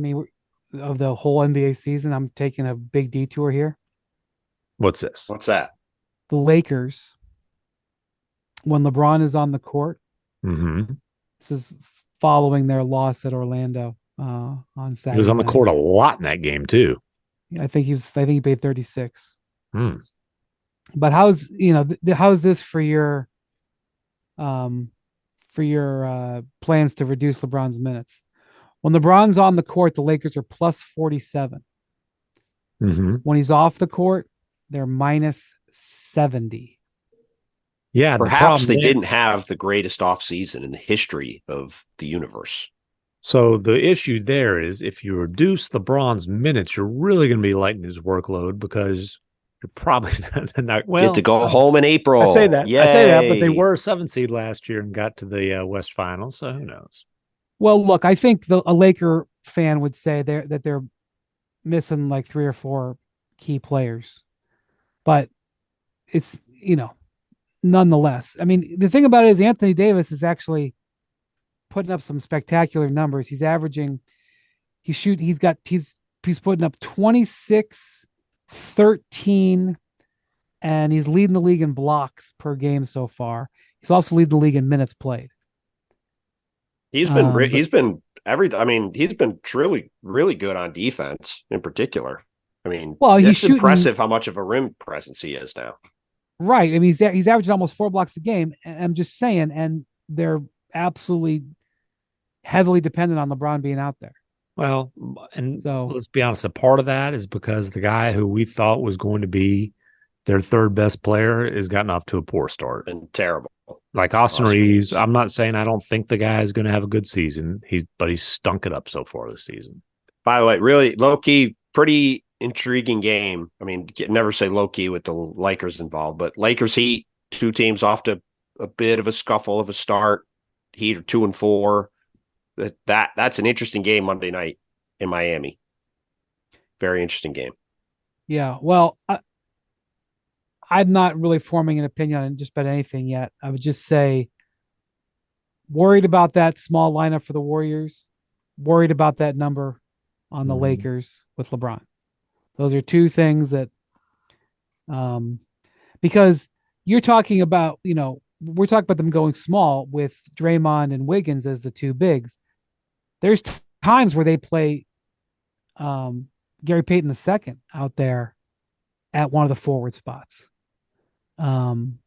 of the whole NBA season, I'm taking a big detour here. What's this? What's that? The Lakers, when LeBron is on the court, this is following their loss at Orlando on Saturday. He was on the court a lot in that game too. I think he paid 36. But how's this for your plans to reduce LeBron's minutes? When LeBron's on the court, the Lakers are plus 47. When he's off the court, they're minus 70. Yeah, perhaps they didn't have the greatest offseason in the history of the universe. So the issue there is if you reduce LeBron's minutes, you're really going to be lightening his workload because you're probably not get to go home in April. I say that. Yay. I say that, but they were a 7 seed last year and got to the West Finals, so who knows? Well, look, I think a Laker fan would say that they're missing like 3 or 4 key players, but it's nonetheless. I mean, the thing about it is Anthony Davis is actually putting up some spectacular numbers. He's putting up 26, 13, and he's leading the league in blocks per game so far. He's also leading the league in minutes played. He's been truly really good on defense in particular. I mean, it's impressive how much of a rim presence he is now. Right. I mean, he's averaging almost 4 blocks a game. I'm just saying, and they're absolutely heavily dependent on LeBron being out there. Well, and so let's be honest, a part of that is because the guy who we thought was going to be their third best player has gotten off to a poor start. And terrible. Like Austin Reeves, I'm not saying I don't think the guy is going to have a good season. But he's stunk it up so far this season. By the way, really low-key, pretty intriguing game. I mean, never say low-key with the Lakers involved, but Lakers Heat, two teams off to a bit of a scuffle of a start. Heat are 2-4. That's an interesting game Monday night in Miami. Very interesting game. Yeah, well, I'm not really forming an opinion on just about anything yet. I would just say worried about that small lineup for the Warriors, worried about that number on the Lakers with LeBron. Those are two things that because you're talking about, we're talking about them going small with Draymond and Wiggins as the two bigs. There's times where they play Gary Payton II out there at one of the forward spots. And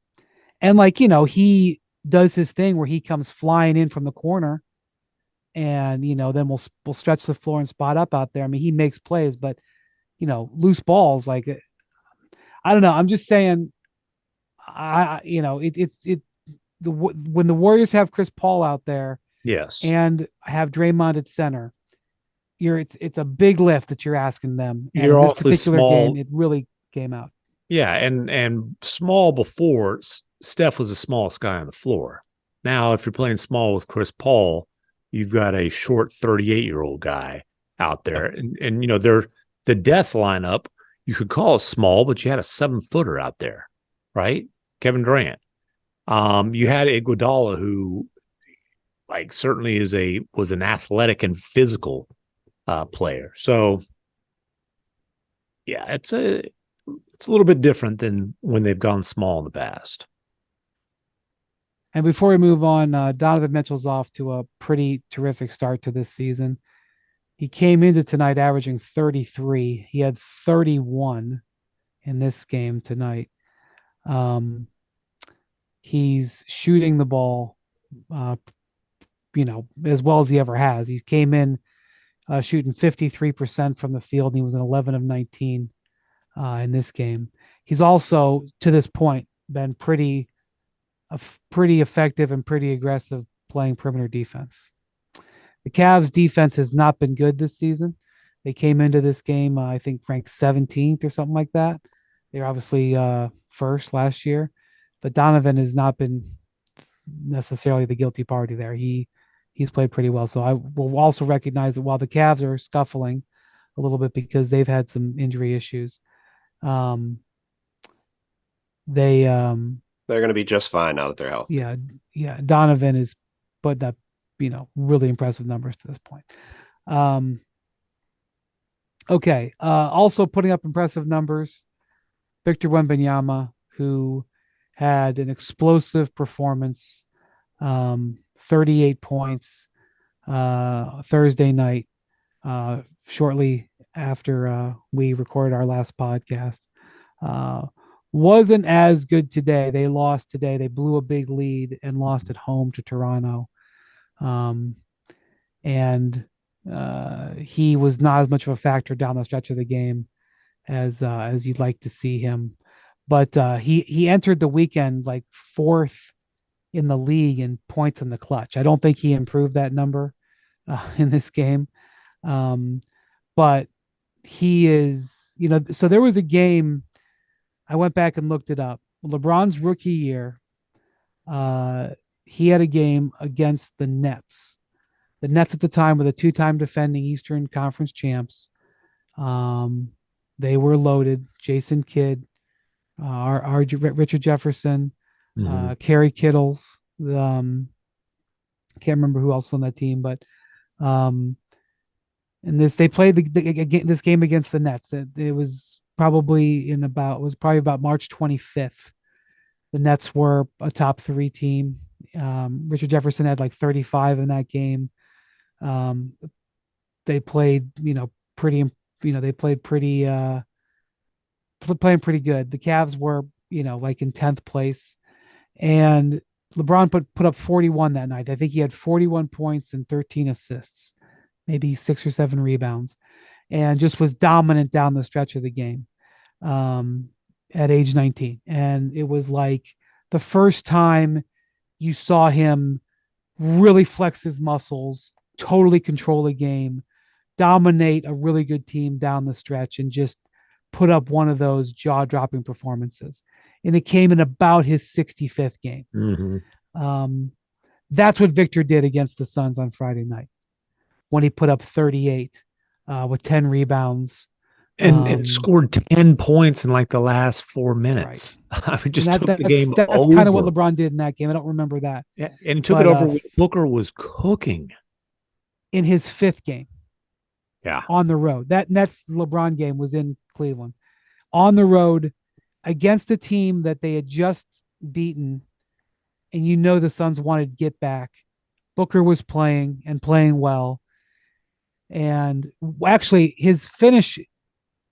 he does his thing where he comes flying in from the corner and, then we'll stretch the floor and spot up out there. I mean, he makes plays, but loose balls, I don't know. I'm just saying, when the Warriors have Chris Paul out there, yes, and have Draymond at center, it's a big lift that you're asking them. And you're in this particular small. game, it really came out. Yeah, and small before, Steph was the smallest guy on the floor. Now, if you're playing small with Chris Paul, you've got a short 38-year-old guy out there. And they're the death lineup, you could call it small, but you had a 7-footer out there, right? Kevin Durant. You had Iguodala, who certainly was an athletic and physical player. So yeah, it's a little bit different than when they've gone small in the past. And before we move on, Donovan Mitchell's off to a pretty terrific start to this season. He came into tonight averaging 33. He had 31 in this game tonight. He's shooting the ball, as well as he ever has. He came in shooting 53% from the field. And he was an 11 of 19 in this game. He's also, to this point, been pretty effective and pretty aggressive playing perimeter defense. The Cavs defense has not been good this season. They came into this game, I think, ranked 17th or something like that. They're obviously first last year, but Donovan has not been necessarily the guilty party there. He's played pretty well. So I will also recognize that while the Cavs are scuffling a little bit because they've had some injury issues, they're going to be just fine now that they're healthy. Yeah. Donovan is putting up, really impressive numbers to this point. Okay. Also putting up impressive numbers, Victor Wembanyama, who had an explosive performance, 38 points Thursday night, shortly after we recorded our last podcast. Wasn't as good today. They lost today. They blew a big lead and lost at home to Toronto. And he was not as much of a factor down the stretch of the game as you'd like to see him. But he entered the weekend like fourth in the league in points in the clutch. I don't think he improved that number in this game. But he is, so there was a game, I went back and looked it up. LeBron's rookie year, he had a game against the Nets. The Nets at the time were the two-time defending Eastern Conference champs. They were loaded. Jason Kidd, our Richard Jefferson, Kerry Kittles. Can't remember who else was on that team, but they played this game against the Nets. It was probably about March 25th. The Nets were a top 3 team. Richard Jefferson had like 35 in that game. They played, playing pretty good. The Cavs were, like in 10th place, and LeBron put up 41 that night. I think he had 41 points and 13 assists, maybe 6 or 7 rebounds, and just was dominant down the stretch of the game. at age 19. And it was like the first time you saw him really flex his muscles, totally control the game, dominate a really good team down the stretch, and just put up one of those jaw-dropping performances. And it came in about his 65th game. That's what Victor did against the Suns on Friday night when he put up 38 with 10 rebounds. And scored 10 points in like the last 4 minutes. Right. I mean, just took the game that's over. That's kind of what LeBron did in that game. I don't remember that. Yeah, and he took it over when Booker was cooking. In his 5th game. Yeah. On the road. That's LeBron game was in Cleveland. On the road against a team that they had just beaten, and the Suns wanted to get back. Booker was playing and playing well. And actually, his finish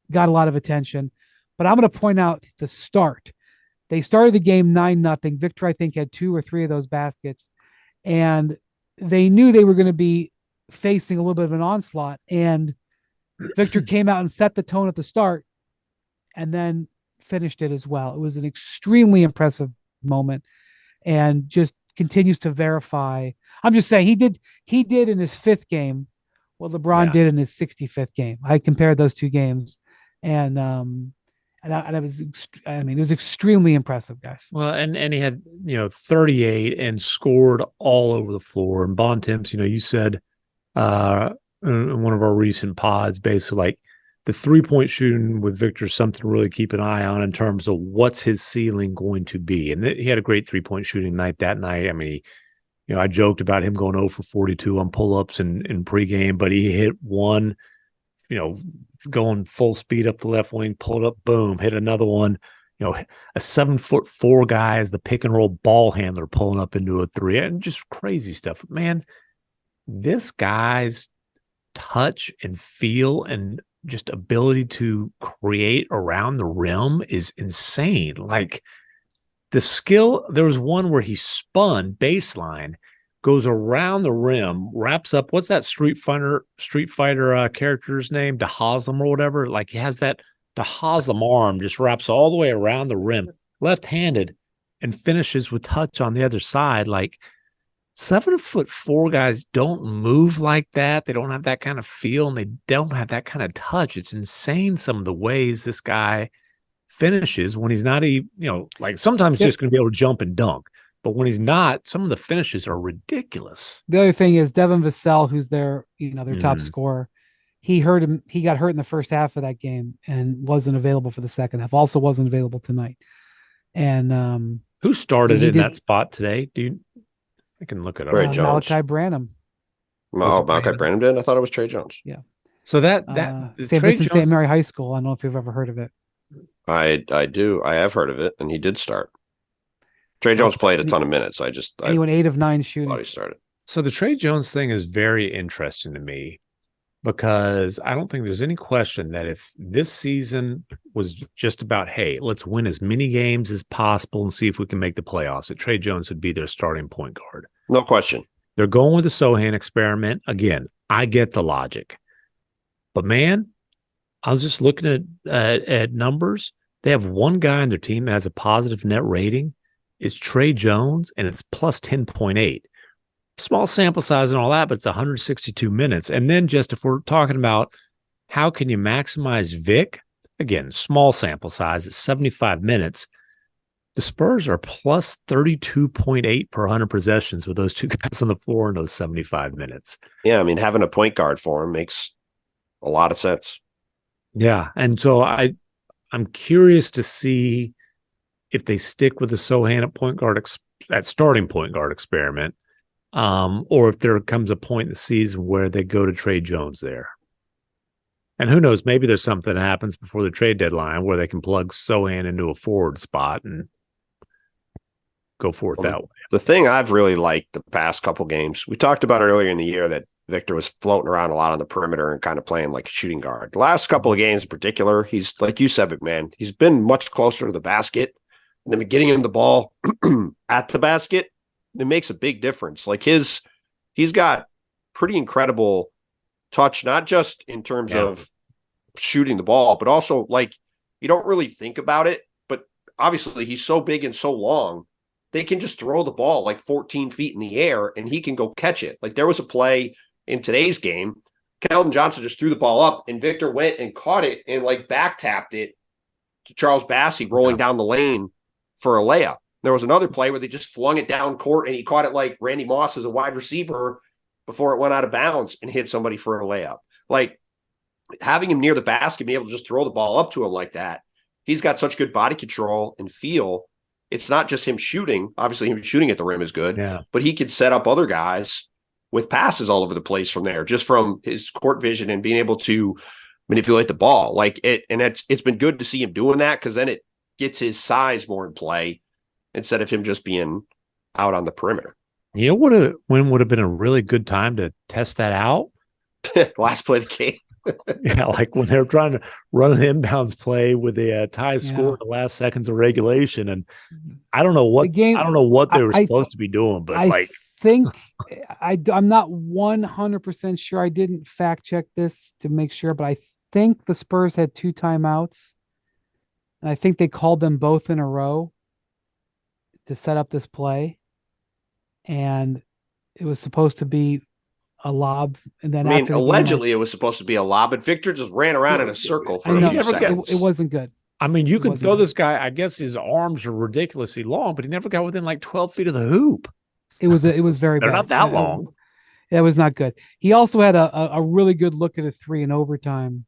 got a lot of attention, but I'm going to point out the start. They started the game 9-0. Victor, I think, had 2 or 3 of those baskets, and they knew they were going to be facing a little bit of an onslaught. And Victor came out and set the tone at the start, and then finished it as well. It was an extremely impressive moment, and just continues to verify. I'm just saying he did in his 5th game what LeBron did in his 65th game. I compared those 2 games. And it was extremely impressive, guys. Well, and he had 38 and scored all over the floor. And Bontemps, you said in one of our recent pods, basically like the 3-point shooting with Victor is something to really keep an eye on in terms of what's his ceiling going to be. And he had a great 3-point shooting night that night. I mean, I joked about him going 0 for 42 on pull-ups in pregame, but he hit one. Going full speed up the left wing, pulled up, boom, hit another one. A 7'4" guy as the pick and roll ball handler pulling up into a 3, and just crazy stuff. Man, this guy's touch and feel and just ability to create around the rim is insane. Like the skill, there was one where he spun baseline, goes around the rim, wraps up. What's that Street Fighter character's name? DeHaslam or whatever. Like he has that DeHaslam arm, just wraps all the way around the rim, left-handed, and finishes with touch on the other side. Like 7'4" guys don't move like that. They don't have that kind of feel, and they don't have that kind of touch. It's insane some of the ways this guy finishes when he's not like sometimes he's just going to be able to jump and dunk. But when he's not, some of the finishes are ridiculous. The other thing is Devin Vassell, who's their top scorer. He got hurt in the first half of that game and wasn't available for the second half. Also wasn't available tonight. And who started in that spot today? I can look it up. Malachi Branham. Malachi Branham did? I thought it was Trey Jones. Yeah. So that St. Vincent St. Mary High School. I don't know if you've ever heard of it. I do. I have heard of it, and he did start. Trey Jones played a ton of minutes. He went 8 of 9 shooting. Thought he started. So the Trey Jones thing is very interesting to me because I don't think there's any question that if this season was just about, hey, let's win as many games as possible and see if we can make the playoffs, that Trey Jones would be their starting point guard. No question. They're going with the Sohan experiment. Again, I get the logic. But man, I was just looking at numbers. They have one guy on their team that has a positive net rating. It's Trey Jones, and it's plus 10.8. Small sample size and all that, but it's 162 minutes. And then just if we're talking about how can you maximize Vic, again, small sample size, it's 75 minutes. The Spurs are plus 32.8 per 100 possessions with those 2 guys on the floor in those 75 minutes. Yeah, I mean, having a point guard for him makes a lot of sense. Yeah, and so I'm curious to see if they stick with the Sohan at starting point guard experiment, or if there comes a point in the season where they go to Trey Jones there. And who knows, maybe there's something that happens before the trade deadline where they can plug Sohan into a forward spot and go forth that way. The thing I've really liked the past couple games, we talked about earlier in the year that Victor was floating around a lot on the perimeter and kind of playing like a shooting guard. The last couple of games in particular, he's, like you said, MacMahon, he's been much closer to the basket. And then getting him the ball at the basket, it makes a big difference. Like he's got pretty incredible touch, not just in terms of shooting the ball, but also like you don't really think about it, but obviously he's so big and so long, they can just throw the ball like 14 feet in the air and he can go catch it. Like there was a play in today's game, Keldon Johnson just threw the ball up and Victor went and caught it and like back tapped it to Charles Bassey rolling down the lane for a layup. There was another play where they just flung it down court and he caught it like Randy Moss as a wide receiver before it went out of bounds and hit somebody for a layup. Like having him near the basket, be able to just throw the ball up to him like that. He's got such good body control and feel. It's not just him shooting. Obviously, him shooting at the rim is good, but he can set up other guys with passes all over the place from there, just from his court vision and being able to manipulate the ball. Like it's been good to see him doing that because then it gets his size more in play instead of him just being out on the perimeter. You know when would have been a really good time to test that out? Last play of the game. Yeah, like when they were trying to run an inbounds play with a tie score in the last seconds of regulation, and I don't know what they were supposed to be doing, but I think I'm not 100% sure. I didn't fact check this to make sure, but I think the Spurs had 2 timeouts, and I think they called them both in a row to set up this play, and it was supposed to be a lob, and then allegedly it was supposed to be a lob, but Victor just ran around in a circle for a few seconds. It wasn't good. I mean, you can throw this guy. I guess his arms are ridiculously long, but he never got within like 12 feet of the hoop. It was very They're bad. not that long. It was not good. He also had a really good look at a 3 in overtime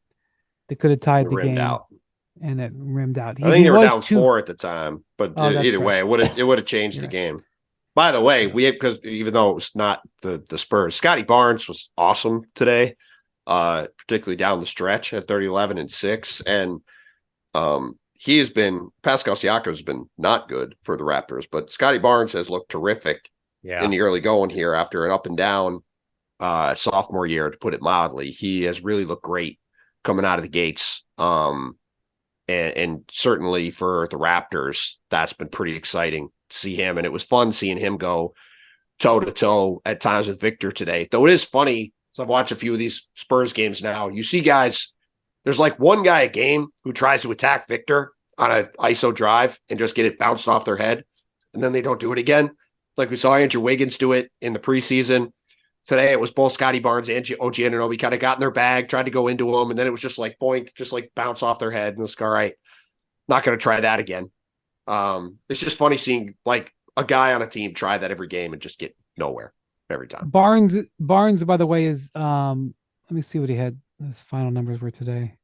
that could have tied the game out. And it rimmed out. I think they were down 4 at the time, but either way, it would have changed the game. By the way, because even though it was not the Spurs, Scotty Barnes was awesome today, particularly down the stretch at 30, 11, and 6. And he has been, Pascal Siakam has been not good for the Raptors, but Scotty Barnes has looked terrific in the early going here after an up and down sophomore year, to put it mildly. He has really looked great coming out of the gates. And certainly for the Raptors, that's been pretty exciting to see him. And it was fun seeing him go toe-to-toe at times with Victor today. Though it is funny, so I've watched a few of these Spurs games now. You see guys, there's like one guy a game who tries to attack Victor on an ISO drive and just get it bounced off their head, and then they don't do it again. Like we saw Andrew Wiggins do it in the preseason. Today it was both Scotty Barnes and OG Anunoby kind of got in their bag, tried to go into him, and then it was just like boink, just like bounce off their head. And it's all right, not going to try that again. It's just funny seeing like a guy on a team try that every game and just get nowhere every time. Barnes, by the way, is let me see what he had. His final numbers were today.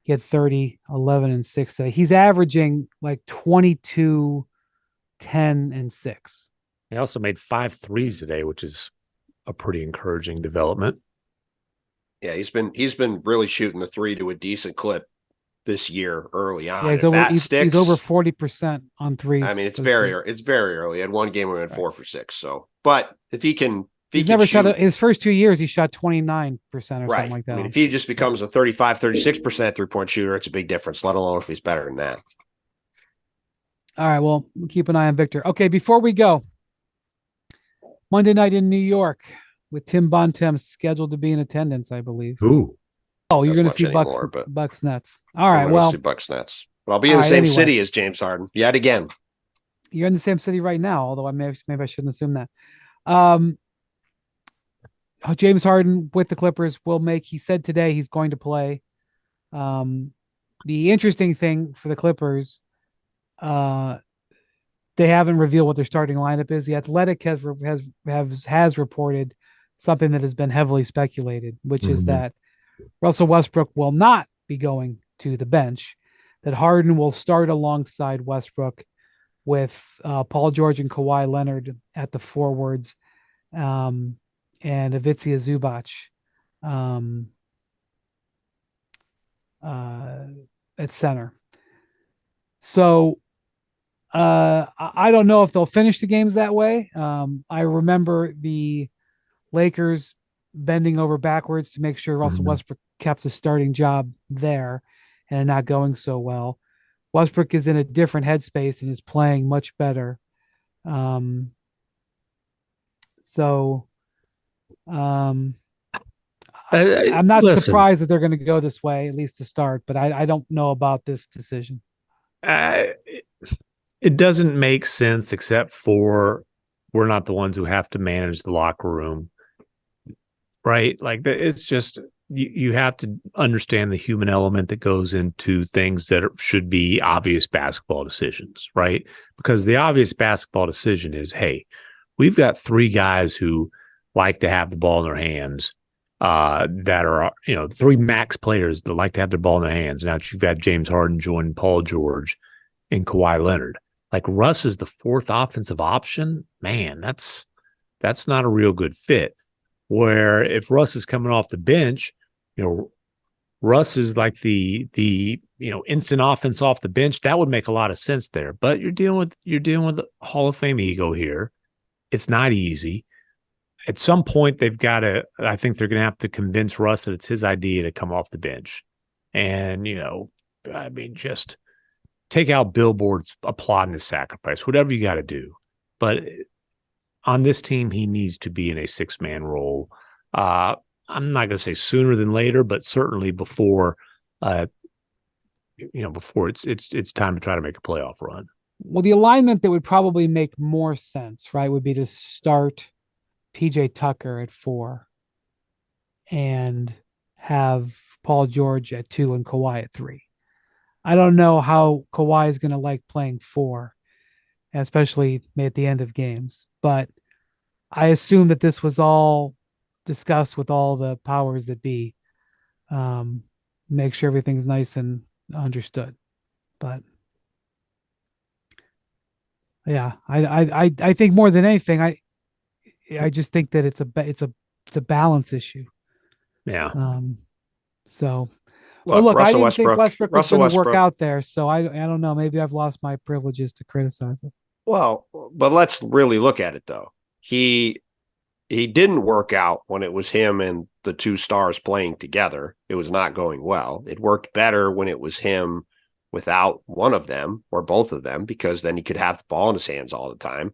He had 30, 11, and 6 today. He's averaging like 22, 10, and 6. He also made 5 threes today, which is a pretty encouraging development. Yeah, he's been really shooting the 3 to a decent clip this year early on. Yeah, he's over 40% on threes. I mean, it's very early. He had one game where he went 4 for 6. So, but if he can, he's never shot his first 2 years. He shot 29% or something like that. I mean, if he just becomes a 35, 36% 3-point shooter, it's a big difference. Let alone if he's better than that. All right. Well, we'll keep an eye on Victor. Okay, before we go, Monday night in New York with Tim Bontemps scheduled to be in attendance, I believe. Ooh. Oh, you're going to see Bucks Nets. All right. Well, see Bucks Nets. But I'll be in the same city as James Harden yet again. You're in the same city right now, although maybe I shouldn't assume that. James Harden with the Clippers he said today he's going to play. The interesting thing for the Clippers, they haven't revealed what their starting lineup is. The Athletic has reported something that has been heavily speculated, which is that Russell Westbrook will not be going to the bench, that Harden will start alongside Westbrook with Paul George and Kawhi Leonard at the forwards, and Ivica Zubac at center. So I don't know if they'll finish the games that way. I remember the Lakers bending over backwards to make sure Russell Westbrook kept his starting job there and not going so well. Westbrook is in a different headspace and is playing much better. I'm not surprised that they're going to go this way, at least to start, but I don't know about this decision. It doesn't make sense except for we're not the ones who have to manage the locker room, right? Like it's just you have to understand the human element that goes into things that should be obvious basketball decisions, right? Because the obvious basketball decision is, hey, we've got three guys who like to have the ball in their hands, that are, three max players that like to have their ball in their hands. Now you've got James Harden joining Paul George and Kawhi Leonard. Like Russ is the fourth offensive option. Man, that's not a real good fit. Where if Russ is coming off the bench, Russ is like the instant offense off the bench. That would make a lot of sense there. But you're dealing with the Hall of Fame ego here. It's not easy. At some point, I think they're going to have to convince Russ that it's his idea to come off the bench. And, just take out billboards applauding his sacrifice, whatever you got to do. But on this team, he needs to be in a 6-man role. I'm not going to say sooner than later, but certainly before, before it's time to try to make a playoff run. Well, the alignment that would probably make more sense, right, would be to start PJ Tucker at 4 and have Paul George at 2 and Kawhi at 3. I don't know how Kawhi is going to like playing 4, especially at the end of games, but I assume that this was all discussed with all the powers that be. Make sure everything's nice and understood. But yeah, I think more than anything, I just think that it's a balance issue. Yeah. So look, I didn't think Westbrook was going to work out there, so I don't know. Maybe I've lost my privileges to criticize it. Well, but let's really look at it though. He didn't work out when it was him and the two stars playing together. It was not going well. It worked better when it was him without one of them or both of them, because then he could have the ball in his hands all the time.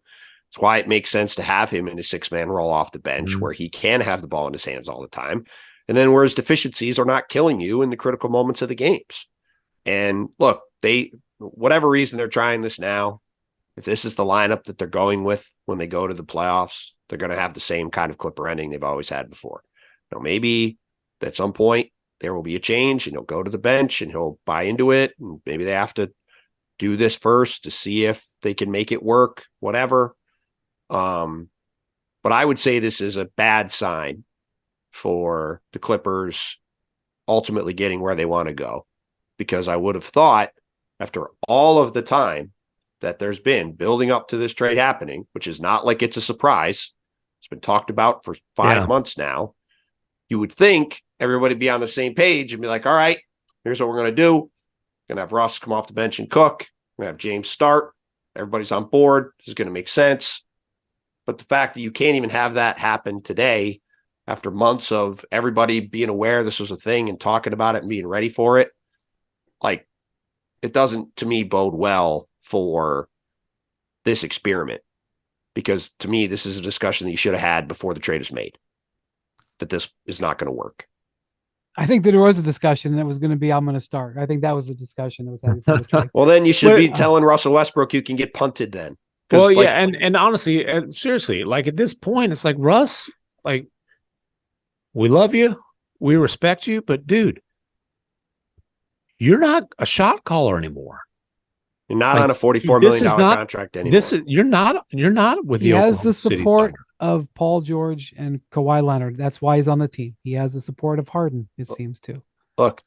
That's why it makes sense to have him in a 6-man roll off the bench where he can have the ball in his hands all the time. And then where his deficiencies are not killing you in the critical moments of the games. And look, whatever reason they're trying this now, if this is the lineup that they're going with when they go to the playoffs, they're going to have the same kind of Clipper ending they've always had before. Maybe at some point there will be a change and he'll go to the bench and he'll buy into it. And maybe they have to do this first to see if they can make it work, whatever. But I would say this is a bad sign for the Clippers ultimately getting where they want to go, because I would have thought after all of the time that there's been building up to this trade happening, which is not like it's a surprise. It's been talked about for 5 months now. You would think everybody be on the same page and be like, all right, here's what we're going to do. We're going to have Russ come off the bench and cook. We're going to have James start. Everybody's on board. This is going to make sense. But the fact that you can't even have that happen today, after months of everybody being aware this was a thing and talking about it and being ready for it, like, it doesn't, to me, bode well for this experiment. Because to me, this is a discussion that you should have had before the trade was made, that this is not going to work. I think that there was a discussion and it was going to be, I'm going to start. I think that was the discussion that was had before the trade. Well, then you should be telling Russell Westbrook you can get punted then. Well, yeah, and honestly, seriously, like at this point, it's like, Russ, like, we love you, we respect you, but dude, you're not a shot caller anymore. You're not on a $44 million contract anymore. You're not with the Oklahoma City Thunder. He has the support of Paul George and Kawhi Leonard. That's why he's on the team. He has the support of Harden, it seems to. Look,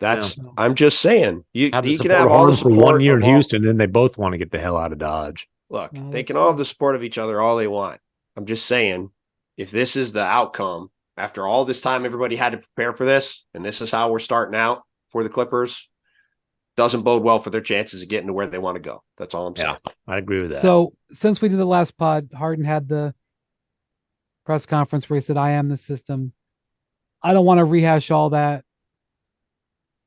I'm just saying. You can have all the support for 1 year in Houston, then they both want to get the hell out of Dodge. Look, they can all have the support of each other all they want. I'm just saying, if this is the outcome, after all this time everybody had to prepare for this, and this is how we're starting out for the Clippers, doesn't bode well for their chances of getting to where they want to go. That's all I'm saying. Yeah, I agree with that. So since we did the last pod, Harden had the press conference where he said, I am the system. I don't want to rehash all that.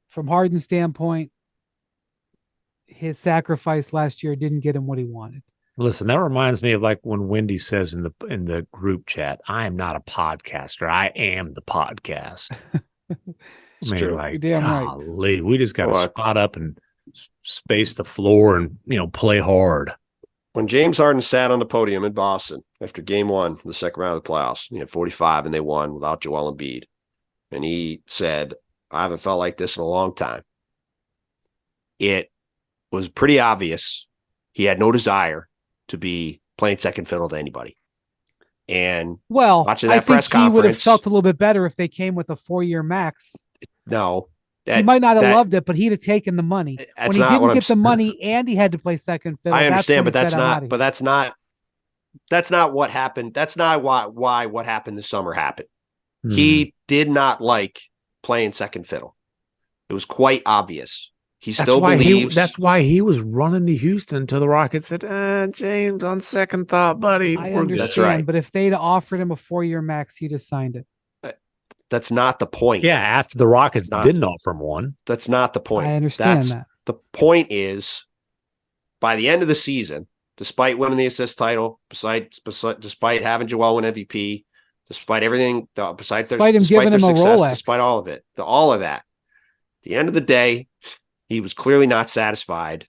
From Harden's standpoint, his sacrifice last year didn't get him what he wanted. Listen, that reminds me of like when Wendy says in the group chat, I am not a podcaster. I am the podcast. It's true. Like, you're damn golly, we just got to spot up and space the floor and, play hard. When James Harden sat on the podium in Boston after game 1, the second round of the playoffs, he had 45 and they won without Joel Embiid. And he said, I haven't felt like this in a long time. It was pretty obvious he had no desire to be playing second fiddle to anybody. And watching that press conference, he would have felt a little bit better if they came with a 4-year max. No. He might not have loved it, but he'd have taken the money. When he didn't get the money and he had to play second fiddle. I understand, but that's not what happened. That's not why what happened this summer happened. He did not like playing second fiddle. It was quite obvious. That's why he was running to Houston until the Rockets said, James, on second thought, buddy. I understand, that's right. But if they'd offered him a 4-year max, he'd have signed it. That's not the point. Yeah, after the Rockets didn't offer him one. That's not the point. I understand that. The point is, by the end of the season, despite winning the assist title, despite having Joel win MVP, despite everything, despite their success, despite all of it, all of that, at the end of the day, he was clearly not satisfied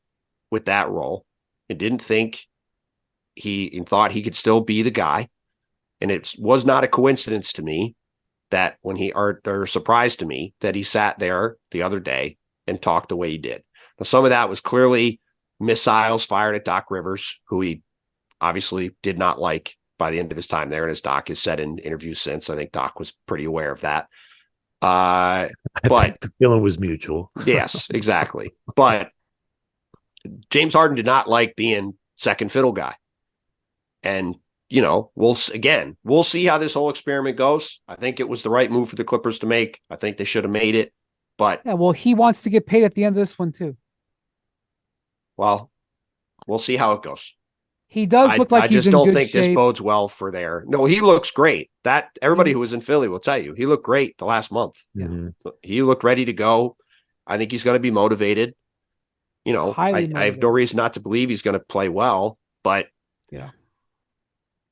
with that role and didn't think and thought he could still be the guy. And it was not a coincidence to me that when or surprise to me that he sat there the other day and talked the way he did. Now, some of that was clearly missiles fired at Doc Rivers, who he obviously did not like by the end of his time there. And as Doc has said in interviews since, I think Doc was pretty aware of that. But the feeling was mutual. Yes, exactly. But James Harden did not like being second fiddle guy. And, we'll see how this whole experiment goes. I think it was the right move for the Clippers to make. I think they should have made it. But he wants to get paid at the end of this one too. Well, we'll see how it goes. He does look like he's in good shape. I just don't think this bodes well for No, he looks great. Everybody who was in Philly will tell you he looked great the last month. Mm-hmm. He looked ready to go. I think he's going to be motivated. I have no reason not to believe he's going to play well, but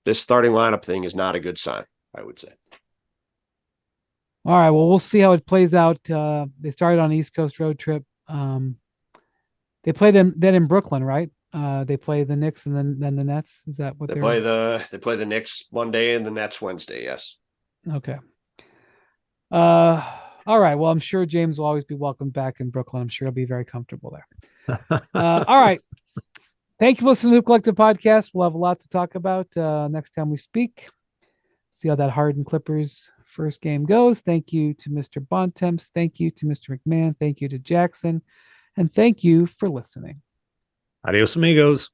this starting lineup thing is not a good sign, I would say. All right. Well, we'll see how it plays out. They started on an East Coast road trip. They play them then in Brooklyn, right? They play the Knicks and then the Nets. Is that what they play? They play the Knicks Monday and the Nets Wednesday. Yes. Okay. All right. Well, I'm sure James will always be welcomed back in Brooklyn. I'm sure he'll be very comfortable there. All right. Thank you for listening to the Hoop Collective podcast. We'll have a lot to talk about next time we speak. See how that Harden Clippers first game goes. Thank you to Mr. Bontemps. Thank you to Mr. MacMahon. Thank you to Jackson. And thank you for listening. Adios, amigos.